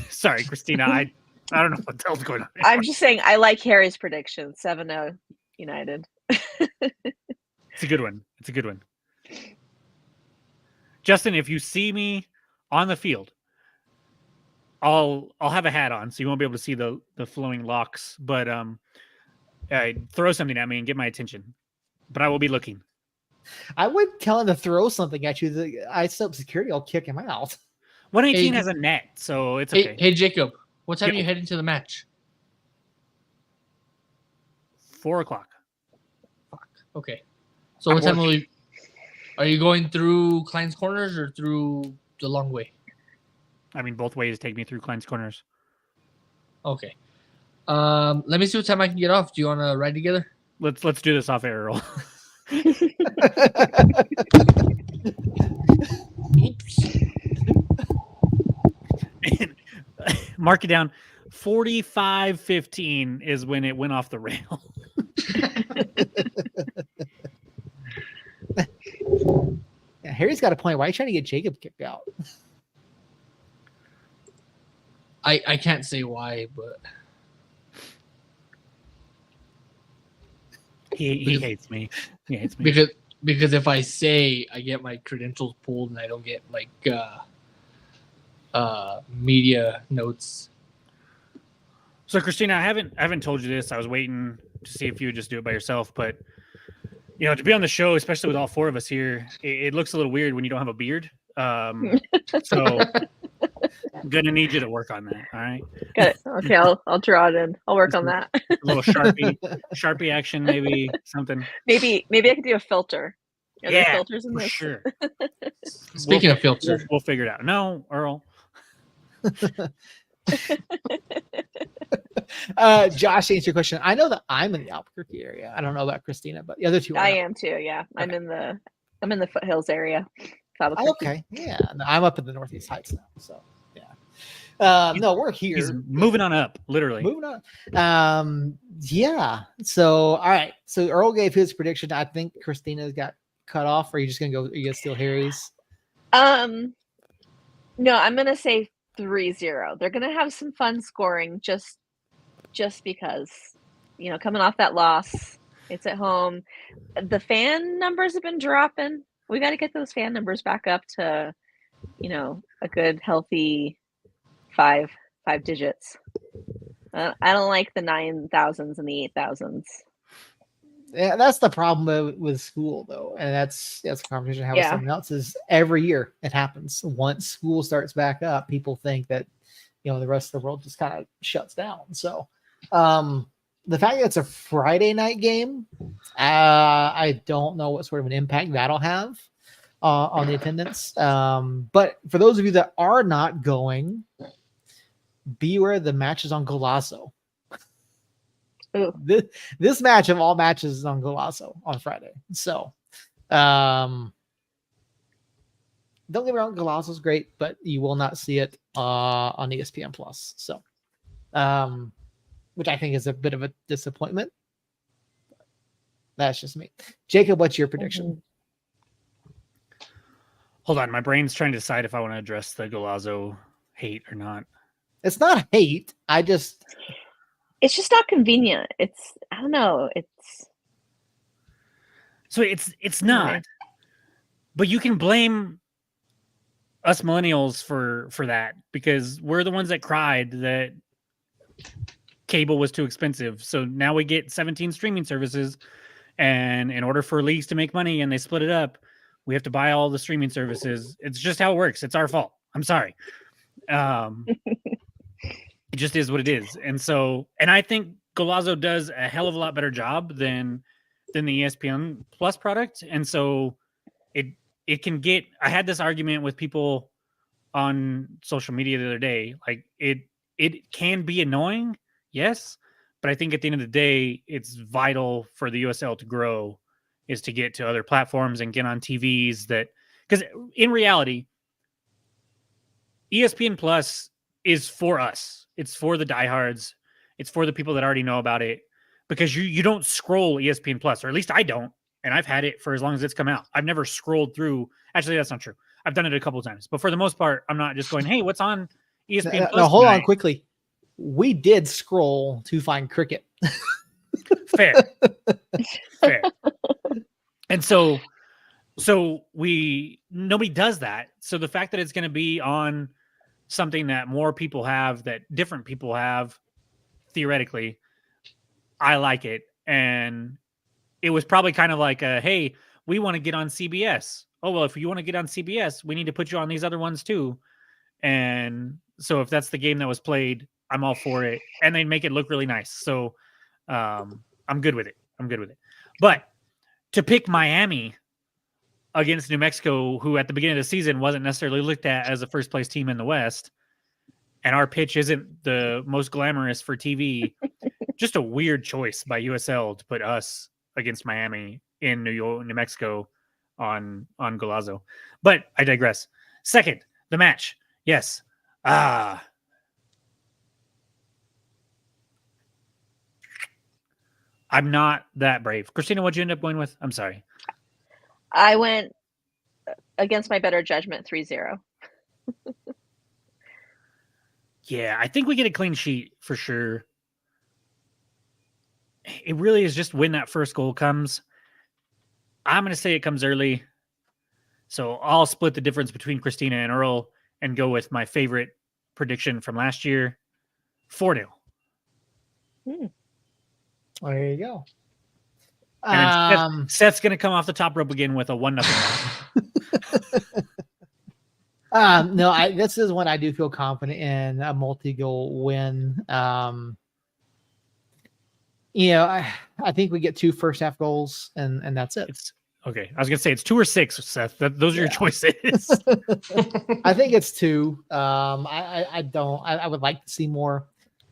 sorry, Christina. I don't know what the hell's going on. I'm just saying I like Harry's prediction. 7-0 United. It's a good one. It's a good one. Justin, if you see me on the field, I'll have a hat on, so you won't be able to see the flowing locks. But throw something at me and get my attention. But I will be looking. I would tell him to throw something at you. The ISO up security will kick him out. 118 Hey, has a net, so it's okay. Hey, Jacob, what time Yep. are you heading to the match? 4 o'clock. Okay. So I'm what time working. are you going through Klein's Corners or through the long way? I mean, both ways take me through Klein's Corners. Okay. Let me see what time I can get off. Do you want to ride together? Let's do this off air, Earl. Oops. Mark it down. 45:15 is when it went off the rail. Yeah, Harry's got a point. Why are you trying to get Jacob kicked out? I can't say why, but He hates me. He hates me. because if I say I get my credentials pulled and I don't get like media notes. So Christina, I haven't told you this. I was waiting to see if you would just do it by yourself, but to be on the show, especially with all 4 of us here, it looks a little weird when you don't have a beard. So I'm gonna need you to work on that. All right. Got it. Okay, I'll draw it in. I'll work on that. A little Sharpie action, maybe something. Maybe I could do a filter. Are there filters in for this? sure. Speaking of filter, We'll figure it out. No, Earl. Josh, to answer your question. I know that I'm in the Albuquerque area. I don't know about Christina, but the other two. I am too. Yeah, I'm in the foothills area. Oh, okay. Yeah. No, I'm up in the Northeast Heights now. So yeah. No, we're here. He's moving on up, literally. Moving on. Yeah. So all right. So Earl gave his prediction. I think Christina's got cut off. Or are you just gonna go? Are you gonna steal Harry's? No, I'm gonna say 3-0. They're gonna have some fun scoring just because, coming off that loss, it's at home. The fan numbers have been dropping. We got to get those fan numbers back up to, a good healthy five digits. I don't like the 9,000s and the 8,000s. Yeah, that's the problem with school, though, and that's a conversation I have with someone else. Is every year it happens. Once school starts back up, people think that the rest of the world just kind of shuts down. So, the fact that it's a Friday night game, I don't know what sort of an impact that'll have on the attendance. But for those of you that are not going, beware the matches on Golazo. This match of all matches is on Golazo on Friday. So, don't get me wrong, Golazo's great, but you will not see it on ESPN Plus. So, which I think is a bit of a disappointment. That's just me. Jacob, what's your prediction? Hold on, my brain's trying to decide if I want to address the Golazo hate or not. It's not hate. It's just not convenient. I don't know. It's not. But you can blame us millennials for that, because we're the ones that cried that cable was too expensive. So now we get 17 streaming services, and in order for leagues to make money and they split it up, we have to buy all the streaming services. It's just how it works. It's our fault. I'm sorry. It just is what it is. And I think Golazo does a hell of a lot better job than the ESPN Plus product. And so it can get, I had this argument with people on social media the other day. Like it can be annoying. Yes. But I think at the end of the day, it's vital for the USL to grow is to get to other platforms and get on TVs because in reality, ESPN Plus is for us. It's for the diehards. It's for the people that already know about it, because you don't scroll ESPN Plus, or at least I don't. And I've had it for as long as it's come out. I've never scrolled through. Actually, that's not true. I've done it a couple of times, but for the most part, I'm not just going, hey, what's on ESPN Plus? Now, hold on tonight? quickly. We did scroll to find cricket. Fair. And so nobody does that. So the fact that it's going to be on something that more people have, that different people have, theoretically, I like it. And it was probably kind of like, hey, we want to get on CBS. Oh, well, if you want to get on CBS, we need to put you on these other ones too. And so if that's the game that was played, I'm all for it. And they make it look really nice. So I'm good with it. But to pick Miami against New Mexico, who at the beginning of the season wasn't necessarily looked at as a first place team in the West, and our pitch isn't the most glamorous for TV, just a weird choice by USL to put us against Miami in New Mexico on Golazo. But I digress. Second, the match. Yes. I'm not that brave. Christina, what'd you end up going with? I'm sorry. I went against my better judgment 3-0. Yeah, I think we get a clean sheet for sure. It really is just when that first goal comes. I'm going to say it comes early. So I'll split the difference between Christina and Earl and go with my favorite prediction from last year, 4-0. There you go. And then Seth's going to come off the top rope again with a 1-0. No, this is one I do feel confident in, a multi-goal win. I think we get 2 first half goals and that's it. Okay. I was going to say it's 2 or 6, Seth. Those are your choices. I think it's 2. I would like to see more,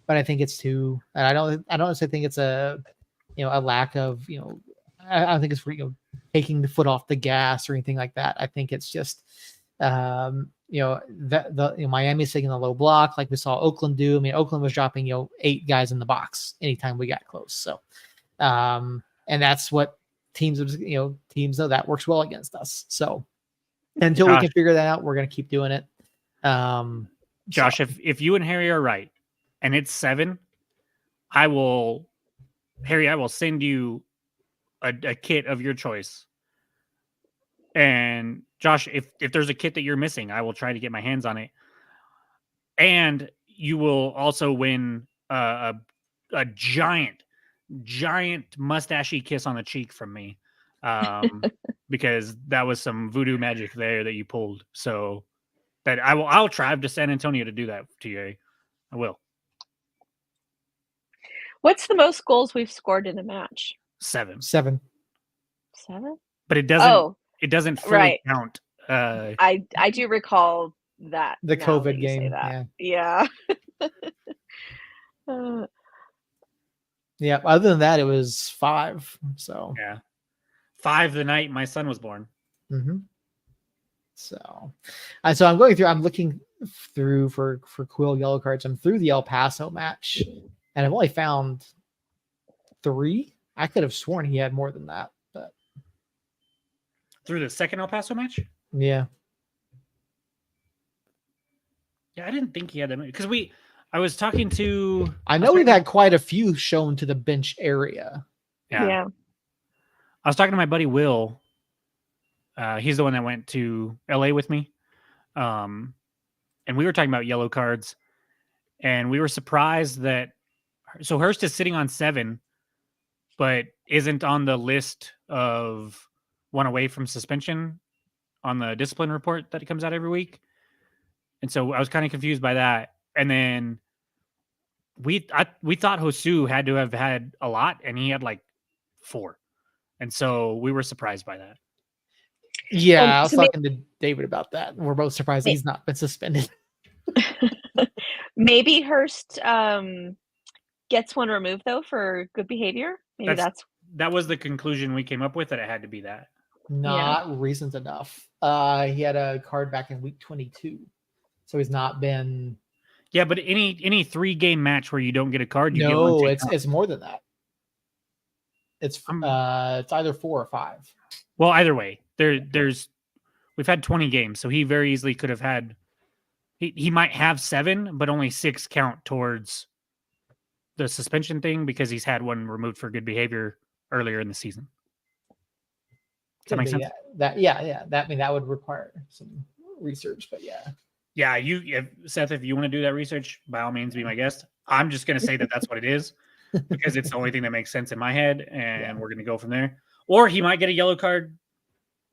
but I think it's 2. And I don't necessarily think it's a lack of, I don't think it's for, taking the foot off the gas or anything like that. I think it's just, Miami's taking the low block like we saw Oakland do. I mean, Oakland was dropping, 8 guys in the box anytime we got close. So, and that's what teams know that works well against us. So until we can figure that out, we're going to keep doing it. Josh, if you and Harry are right and it's 7, I will send you a kit of your choice. And Josh, if there's a kit that you're missing, I will try to get my hands on it. And you will also win a giant mustachy kiss on the cheek from me, because that was some voodoo magic there that you pulled. So that I'll drive to San Antonio to do that to you. I will. What's the most goals we've scored in a match? 7. 7? But it doesn't. It doesn't fully count. I do recall that the COVID game. Yeah. Yeah. Other than that, it was 5. So yeah, 5 the night my son was born. Mm-hmm. So I'm going through. I'm looking through for Quill yellow cards. I'm through the El Paso match, and I've only found 3. I could have sworn he had more than that, but through the second El Paso match. Yeah, I didn't think he had that many because I was talking to. I know we've had quite a few shown to the bench area. Yeah. I was talking to my buddy Will. He's the one that went to LA with me. And we were talking about yellow cards, and we were surprised that Hurst is sitting on 7, but isn't on the list of 1 away from suspension on the discipline report that comes out every week. And so I was kind of confused by that. And then we thought Hosu had to have had a lot, and he had like 4. And so we were surprised by that. Yeah, I was talking to David about that. We're both surprised he's not been suspended. Maybe Hurst gets 1 removed though for good behavior. Maybe that was the conclusion we came up with, that it had to be that. Not reasons enough. He had a card back in week 22. So he's not been. Yeah, but any 3-game match where you don't get a card, you get one. No, taken off. it's more than that. It's either 4 or 5. Well, either way, we've had 20 games, so he very easily could have had. He might have 7, but only 6 count towards the suspension thing because he's had one removed for good behavior earlier in the season. Does that make sense? That would require some research, but yeah. Yeah, Seth, if you want to do that research, by all means, be my guest. I'm just going to say that that's what it is because it's the only thing that makes sense in my head, and we're going to go from there. Or he might get a yellow card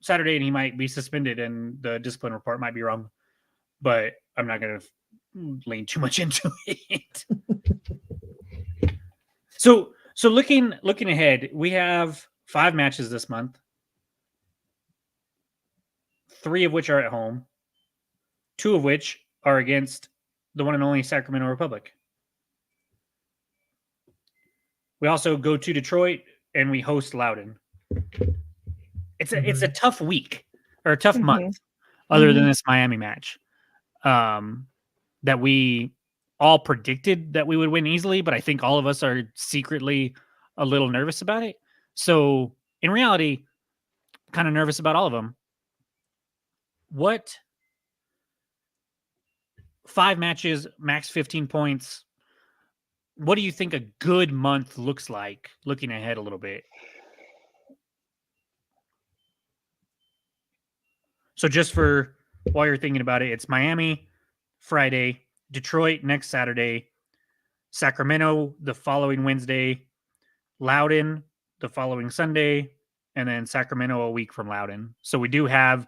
Saturday, and he might be suspended, and the discipline report might be wrong. But I'm not going to lean too much into it. So looking ahead, we have 5 matches this month, 3 of which are at home, 2 of which are against the one and only Sacramento Republic. We also go to Detroit and we host Loudoun. It's a tough week or a tough month, other than this Miami match, that we all predicted that we would win easily, but I think all of us are secretly a little nervous about it. So in reality, kind of nervous about all of them. What 5 matches, max 15 points. What do you think a good month looks like looking ahead a little bit? So just for while you're thinking about it, it's Miami Friday, Detroit next Saturday, Sacramento the following Wednesday, Loudoun the following Sunday, and then Sacramento a week from Loudoun. So we do have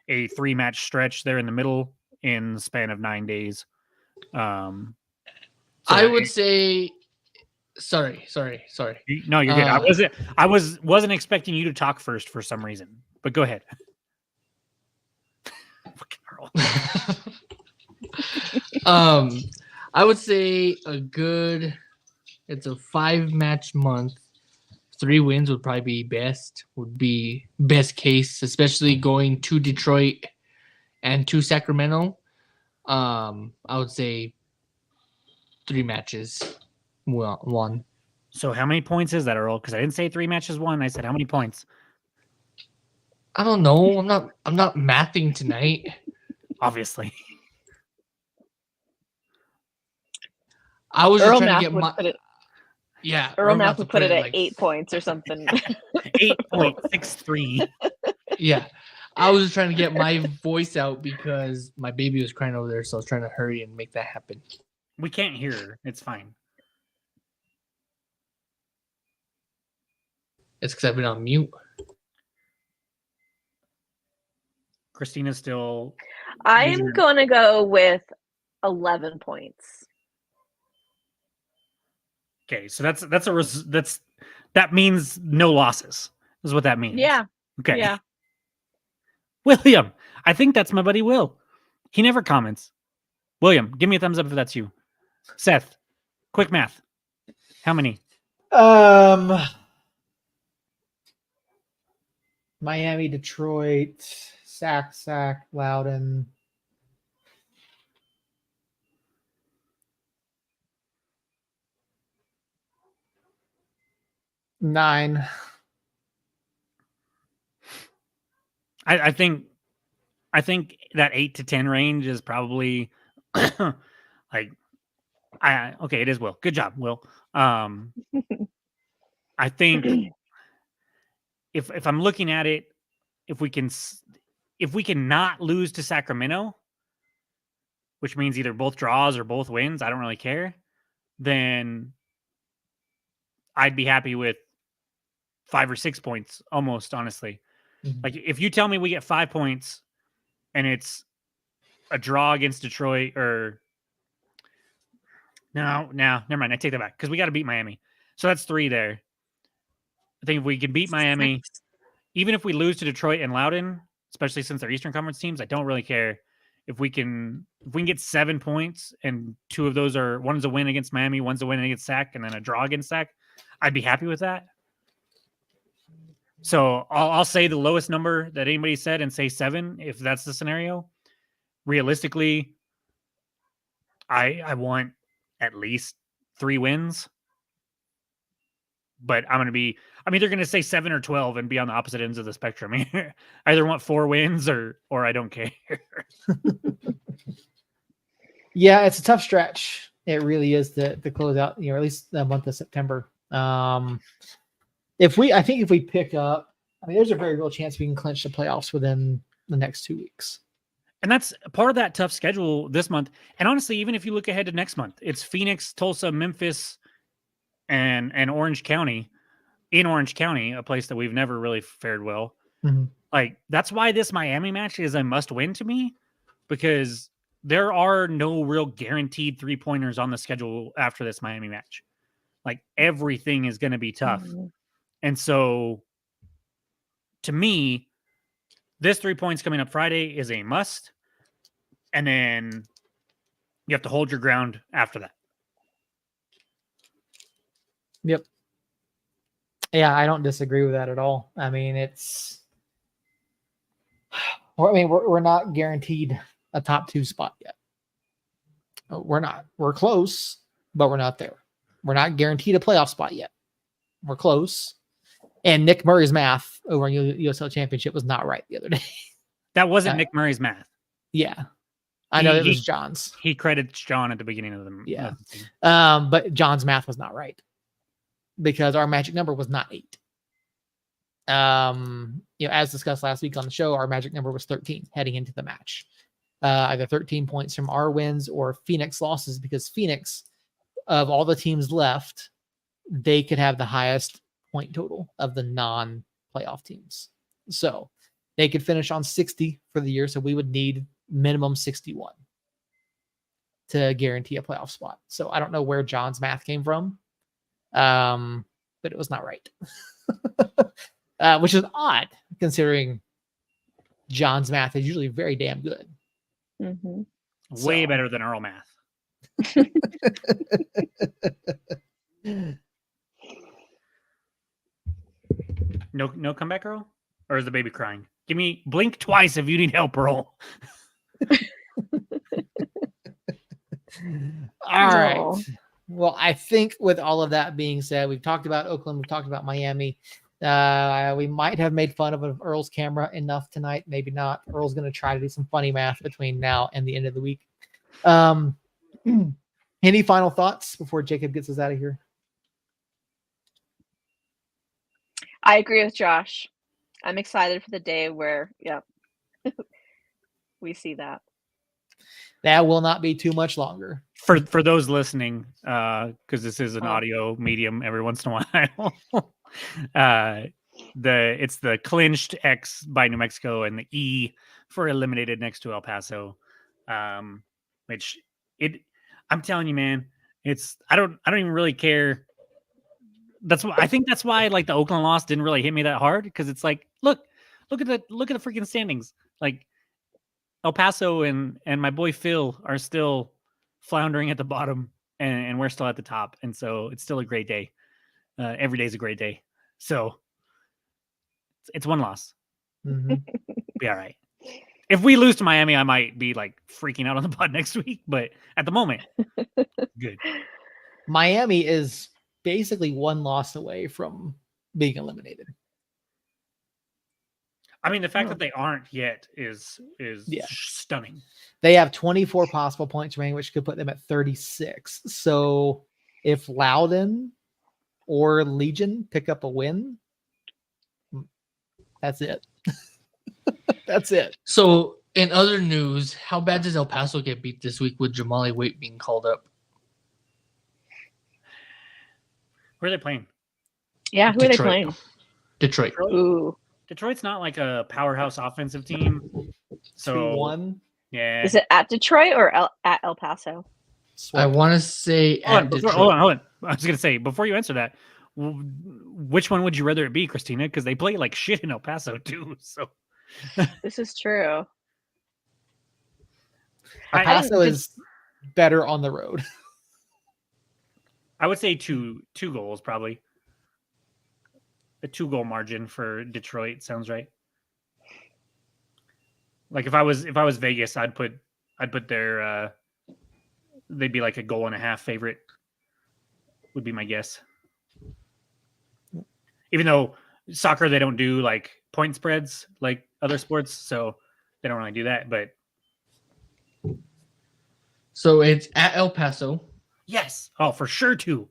a 3-match stretch there in the middle in the span of 9 days. I would say, sorry. No, you're good. I wasn't expecting you to talk first for some reason, but go ahead. Fucking Earl. I would say it's a 5-match month. 3 wins would probably be best case, especially going to Detroit and to Sacramento. I would say 3 matches, won. So how many points is that, Earl? Because I didn't say 3 matches won. I said how many points? I don't know. I'm not mathing tonight. Obviously. I was Earl just trying Math to get would my put it. yeah. Earl Math would put it at like, 8 points or something. 8.63. Yeah. I was just trying to get my voice out because my baby was crying over there, so I was trying to hurry and make that happen. We can't hear her. It's fine. It's because I've been on mute. Christina's still. I'm going to go with 11 points. Okay, so that means no losses. Is what that means. Yeah. Okay. Yeah. William, I think that's my buddy Will. He never comments. William, give me a thumbs up if that's you. Seth, quick math. How many? Miami, Detroit, Sac, Loudoun. 9. I think that 8 to 10 range is probably like okay, it is Will. Good job, Will. I think if I'm looking at it, if we can not lose to Sacramento, which means either both draws or both wins, I don't really care, then I'd be happy with 5 or 6 points almost, honestly. Mm-hmm. Like if you tell me we get 5 points and it's a draw against Detroit or no, never mind. I take that back because we got to beat Miami. So that's 3 there. I think if we can beat Miami, 6. Even if we lose to Detroit and Loudoun, especially since they're Eastern Conference teams, I don't really care. If we can get 7 points and 2 of those are, one's a win against Miami, one's a win against Sac, and then a draw against Sac, I'd be happy with that. So I'll say the lowest number that anybody said and say 7 if that's the scenario. Realistically, I want at least 3 wins. But I'm either going to say 7 or 12 and be on the opposite ends of the spectrum. I either want 4 wins or I don't care. Yeah, it's a tough stretch. It really is to close out, at least the month of September. If we pick up, there's a very real chance we can clinch the playoffs within the next 2 weeks. And that's part of that tough schedule this month. And honestly, even if you look ahead to next month, it's Phoenix, Tulsa, Memphis, and Orange County. In Orange County, a place that we've never really fared well. Mm-hmm. Like, that's why this Miami match is a must-win to me, because there are no real guaranteed 3-pointers on the schedule after this Miami match. Like, everything is going to be tough. Mm-hmm. And so, to me, this 3 points coming up Friday is a must. And then you have to hold your ground after that. Yep. Yeah, I don't disagree with that at all. We're not guaranteed a top 2 spot yet. We're not. We're close, but we're not there. We're not guaranteed a playoff spot yet. We're close. And Nick Murray's math over on USL Championship was not right the other day. That wasn't Nick Murray's math. Yeah. I know it was John's. He credits John at the beginning of the yeah. thing. But John's math was not right, because our magic number was not 8. As discussed last week on the show, our magic number was 13 heading into the match. Either 13 points from our wins or Phoenix losses, because Phoenix, of all the teams left, they could have the highest point total of the non-playoff teams. So they could finish on 60 for the year. So we would need minimum 61 to guarantee a playoff spot. So I don't know where John's math came from. But it was not right. Which is odd, considering John's math is usually very damn good. Mm-hmm. Way better than Earl math. No comeback, Earl? Or is the baby crying? Blink twice if you need help, Earl. All right. Well, I think with all of that being said, we've talked about Oakland, we've talked about Miami. We might have made fun of Earl's camera enough tonight. Maybe not. Earl's going to try to do some funny math between now and the end of the week. Any final thoughts before Jacob gets us out of here? I agree with Josh. I'm excited for the day where, we see that. That will not be too much longer. For those listening, because this is an audio medium every once in a while, it's the clinched X by New Mexico and the E for eliminated next to El Paso, which I'm telling you, man, I don't even really care. I think that's why like the Oakland loss didn't really hit me that hard, because it's like, look at the freaking standings. Like El Paso and my boy Phil are still floundering at the bottom, and we're still at the top. And so it's still a great day. Every day is a great day. So it's one loss. Mm-hmm. Be all right. If we lose to Miami, I might be like freaking out on the pod next week. But at the moment, good. Miami is basically one loss away from being eliminated. The fact that they aren't yet is stunning. They have 24 possible points remaining, which could put them at 36. So if Loudon or Legion pick up a win, that's it. That's it. So in other news, how bad does El Paso get beat this week with Jamali Waite being called up? Where are they playing? Yeah, who are they playing? Detroit. Ooh. Detroit's not like a powerhouse offensive team. So 2-1. Yeah. Is it at Detroit or at El Paso? I want to say Hold on. I was going to say, before you answer that, which one would you rather it be, Christina? Because they play like shit in El Paso too. So this is true. El Paso is better on the road. I would say two goals probably. A 2-goal margin for Detroit sounds right. Like if I was Vegas, I'd put their they'd be like a goal and a half favorite. Would be my guess. Even though soccer, they don't do like point spreads like other sports, so they don't really do that. But So it's at El Paso. yes, oh, for sure too.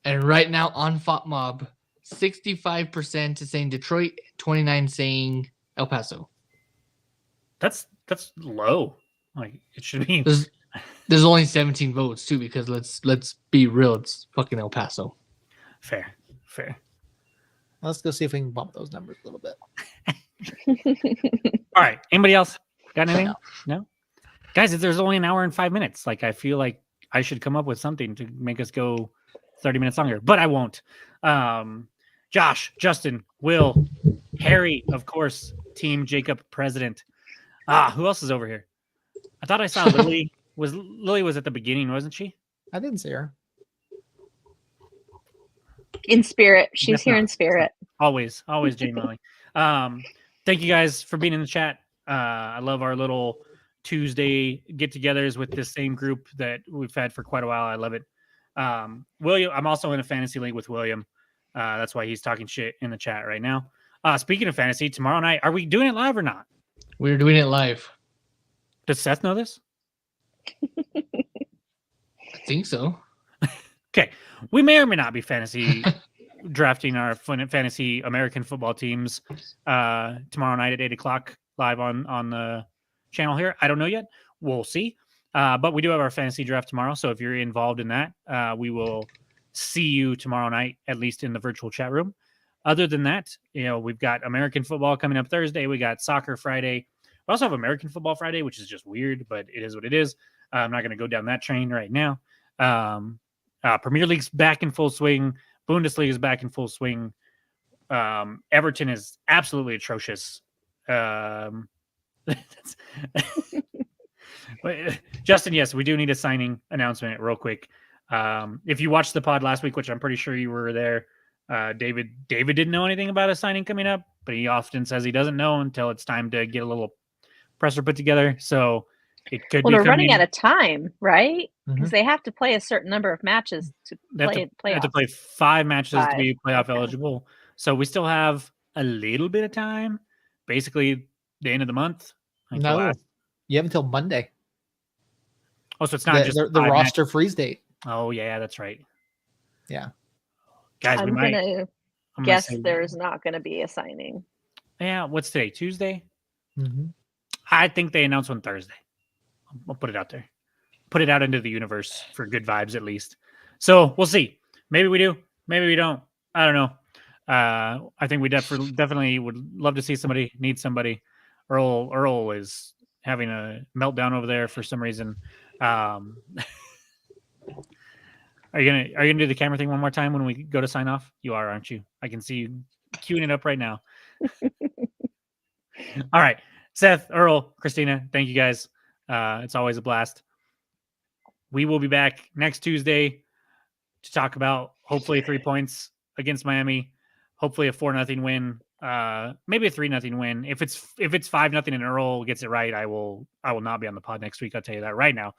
And right now on FOTMob, 65% is saying Detroit, 29 saying El Paso. That's low. Like it should be. There's only 17 votes too, because let's be real, it's fucking El Paso. Fair. Let's go see if we can bump those numbers a little bit. All right. Anybody else got anything? No? Guys, if there's only an hour and 5 minutes, like I feel like I should come up with something to make us go 30 minutes longer, but I won't. Josh, Justin, Will, Harry, of course, Team Jacob president. Who else is over here? I thought I saw Lily. Lily was at the beginning, wasn't she? I didn't see her. In spirit. She's That's here not- in spirit. Always Jane Lily. Thank you guys for being in the chat. I love our little Tuesday get-togethers with this same group that we've had for quite a while. I love it. William, I'm also in a fantasy league with William. That's why he's talking shit in the chat right now. Speaking of fantasy, tomorrow night, are we doing it live or not? We're doing it live. Does Seth know this? I think so. Okay. We may or may not be fantasy drafting our fantasy American football teams tomorrow night at 8 o'clock live on the channel here. I don't know yet. We'll see. But we do have our fantasy draft tomorrow. So if you're involved in that, we will see you tomorrow night, at least in the virtual chat room. Other than that, we've got American football coming up Thursday. We got soccer Friday. We also have American football Friday, which is just weird, but it is what it is. I'm not going to go down that train right now. Premier League's back in full swing. Bundesliga is back in full swing. Everton is absolutely atrocious. Justin, yes, we do need a signing announcement real quick. If you watched the pod last week, which I'm pretty sure you were there, David didn't know anything about a signing coming up, but he often says he doesn't know until it's time to get a little presser put together. So it could be Well, they're coming. running out of time, right? Mhm. Because they have to play a certain number of matches to They have play They have to playoffs. play 5 matches to be playoff Okay. eligible. So we still have a little bit of time. Basically, the end of the month. Like the No, last- you have until Monday. Oh, so it's not just The 5 roster matches. freeze date. Oh yeah, that's right. Yeah. Guys, we I'm might. gonna I'm gonna guess say- there's not gonna be a signing. Yeah, what's today? Tuesday. Mhm. I think they announce on Thursday. I'll put it out there. Put it out into the universe for good vibes, at least. So we'll see. Maybe we do. Maybe we don't. I don't know. I think we definitely would love to see somebody. Need somebody. Earl is having a meltdown over there for some reason. Are you gonna do the camera thing one more time when we go to sign off? You are, aren't you? I can see you queuing it up right now. All right, Seth, Earl, Christina, thank you guys. It's always a blast. We will be back next Tuesday to talk about hopefully 3 points against Miami, hopefully a 4-0 win, maybe a 3-0 win. If it's 5-0 and Earl gets it right, I will not be on the pod next week. I'll tell you that right now.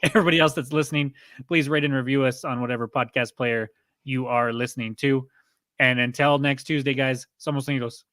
Everybody else that's listening, please rate and review us on whatever podcast player you are listening to. And until next Tuesday, guys, somos unidos.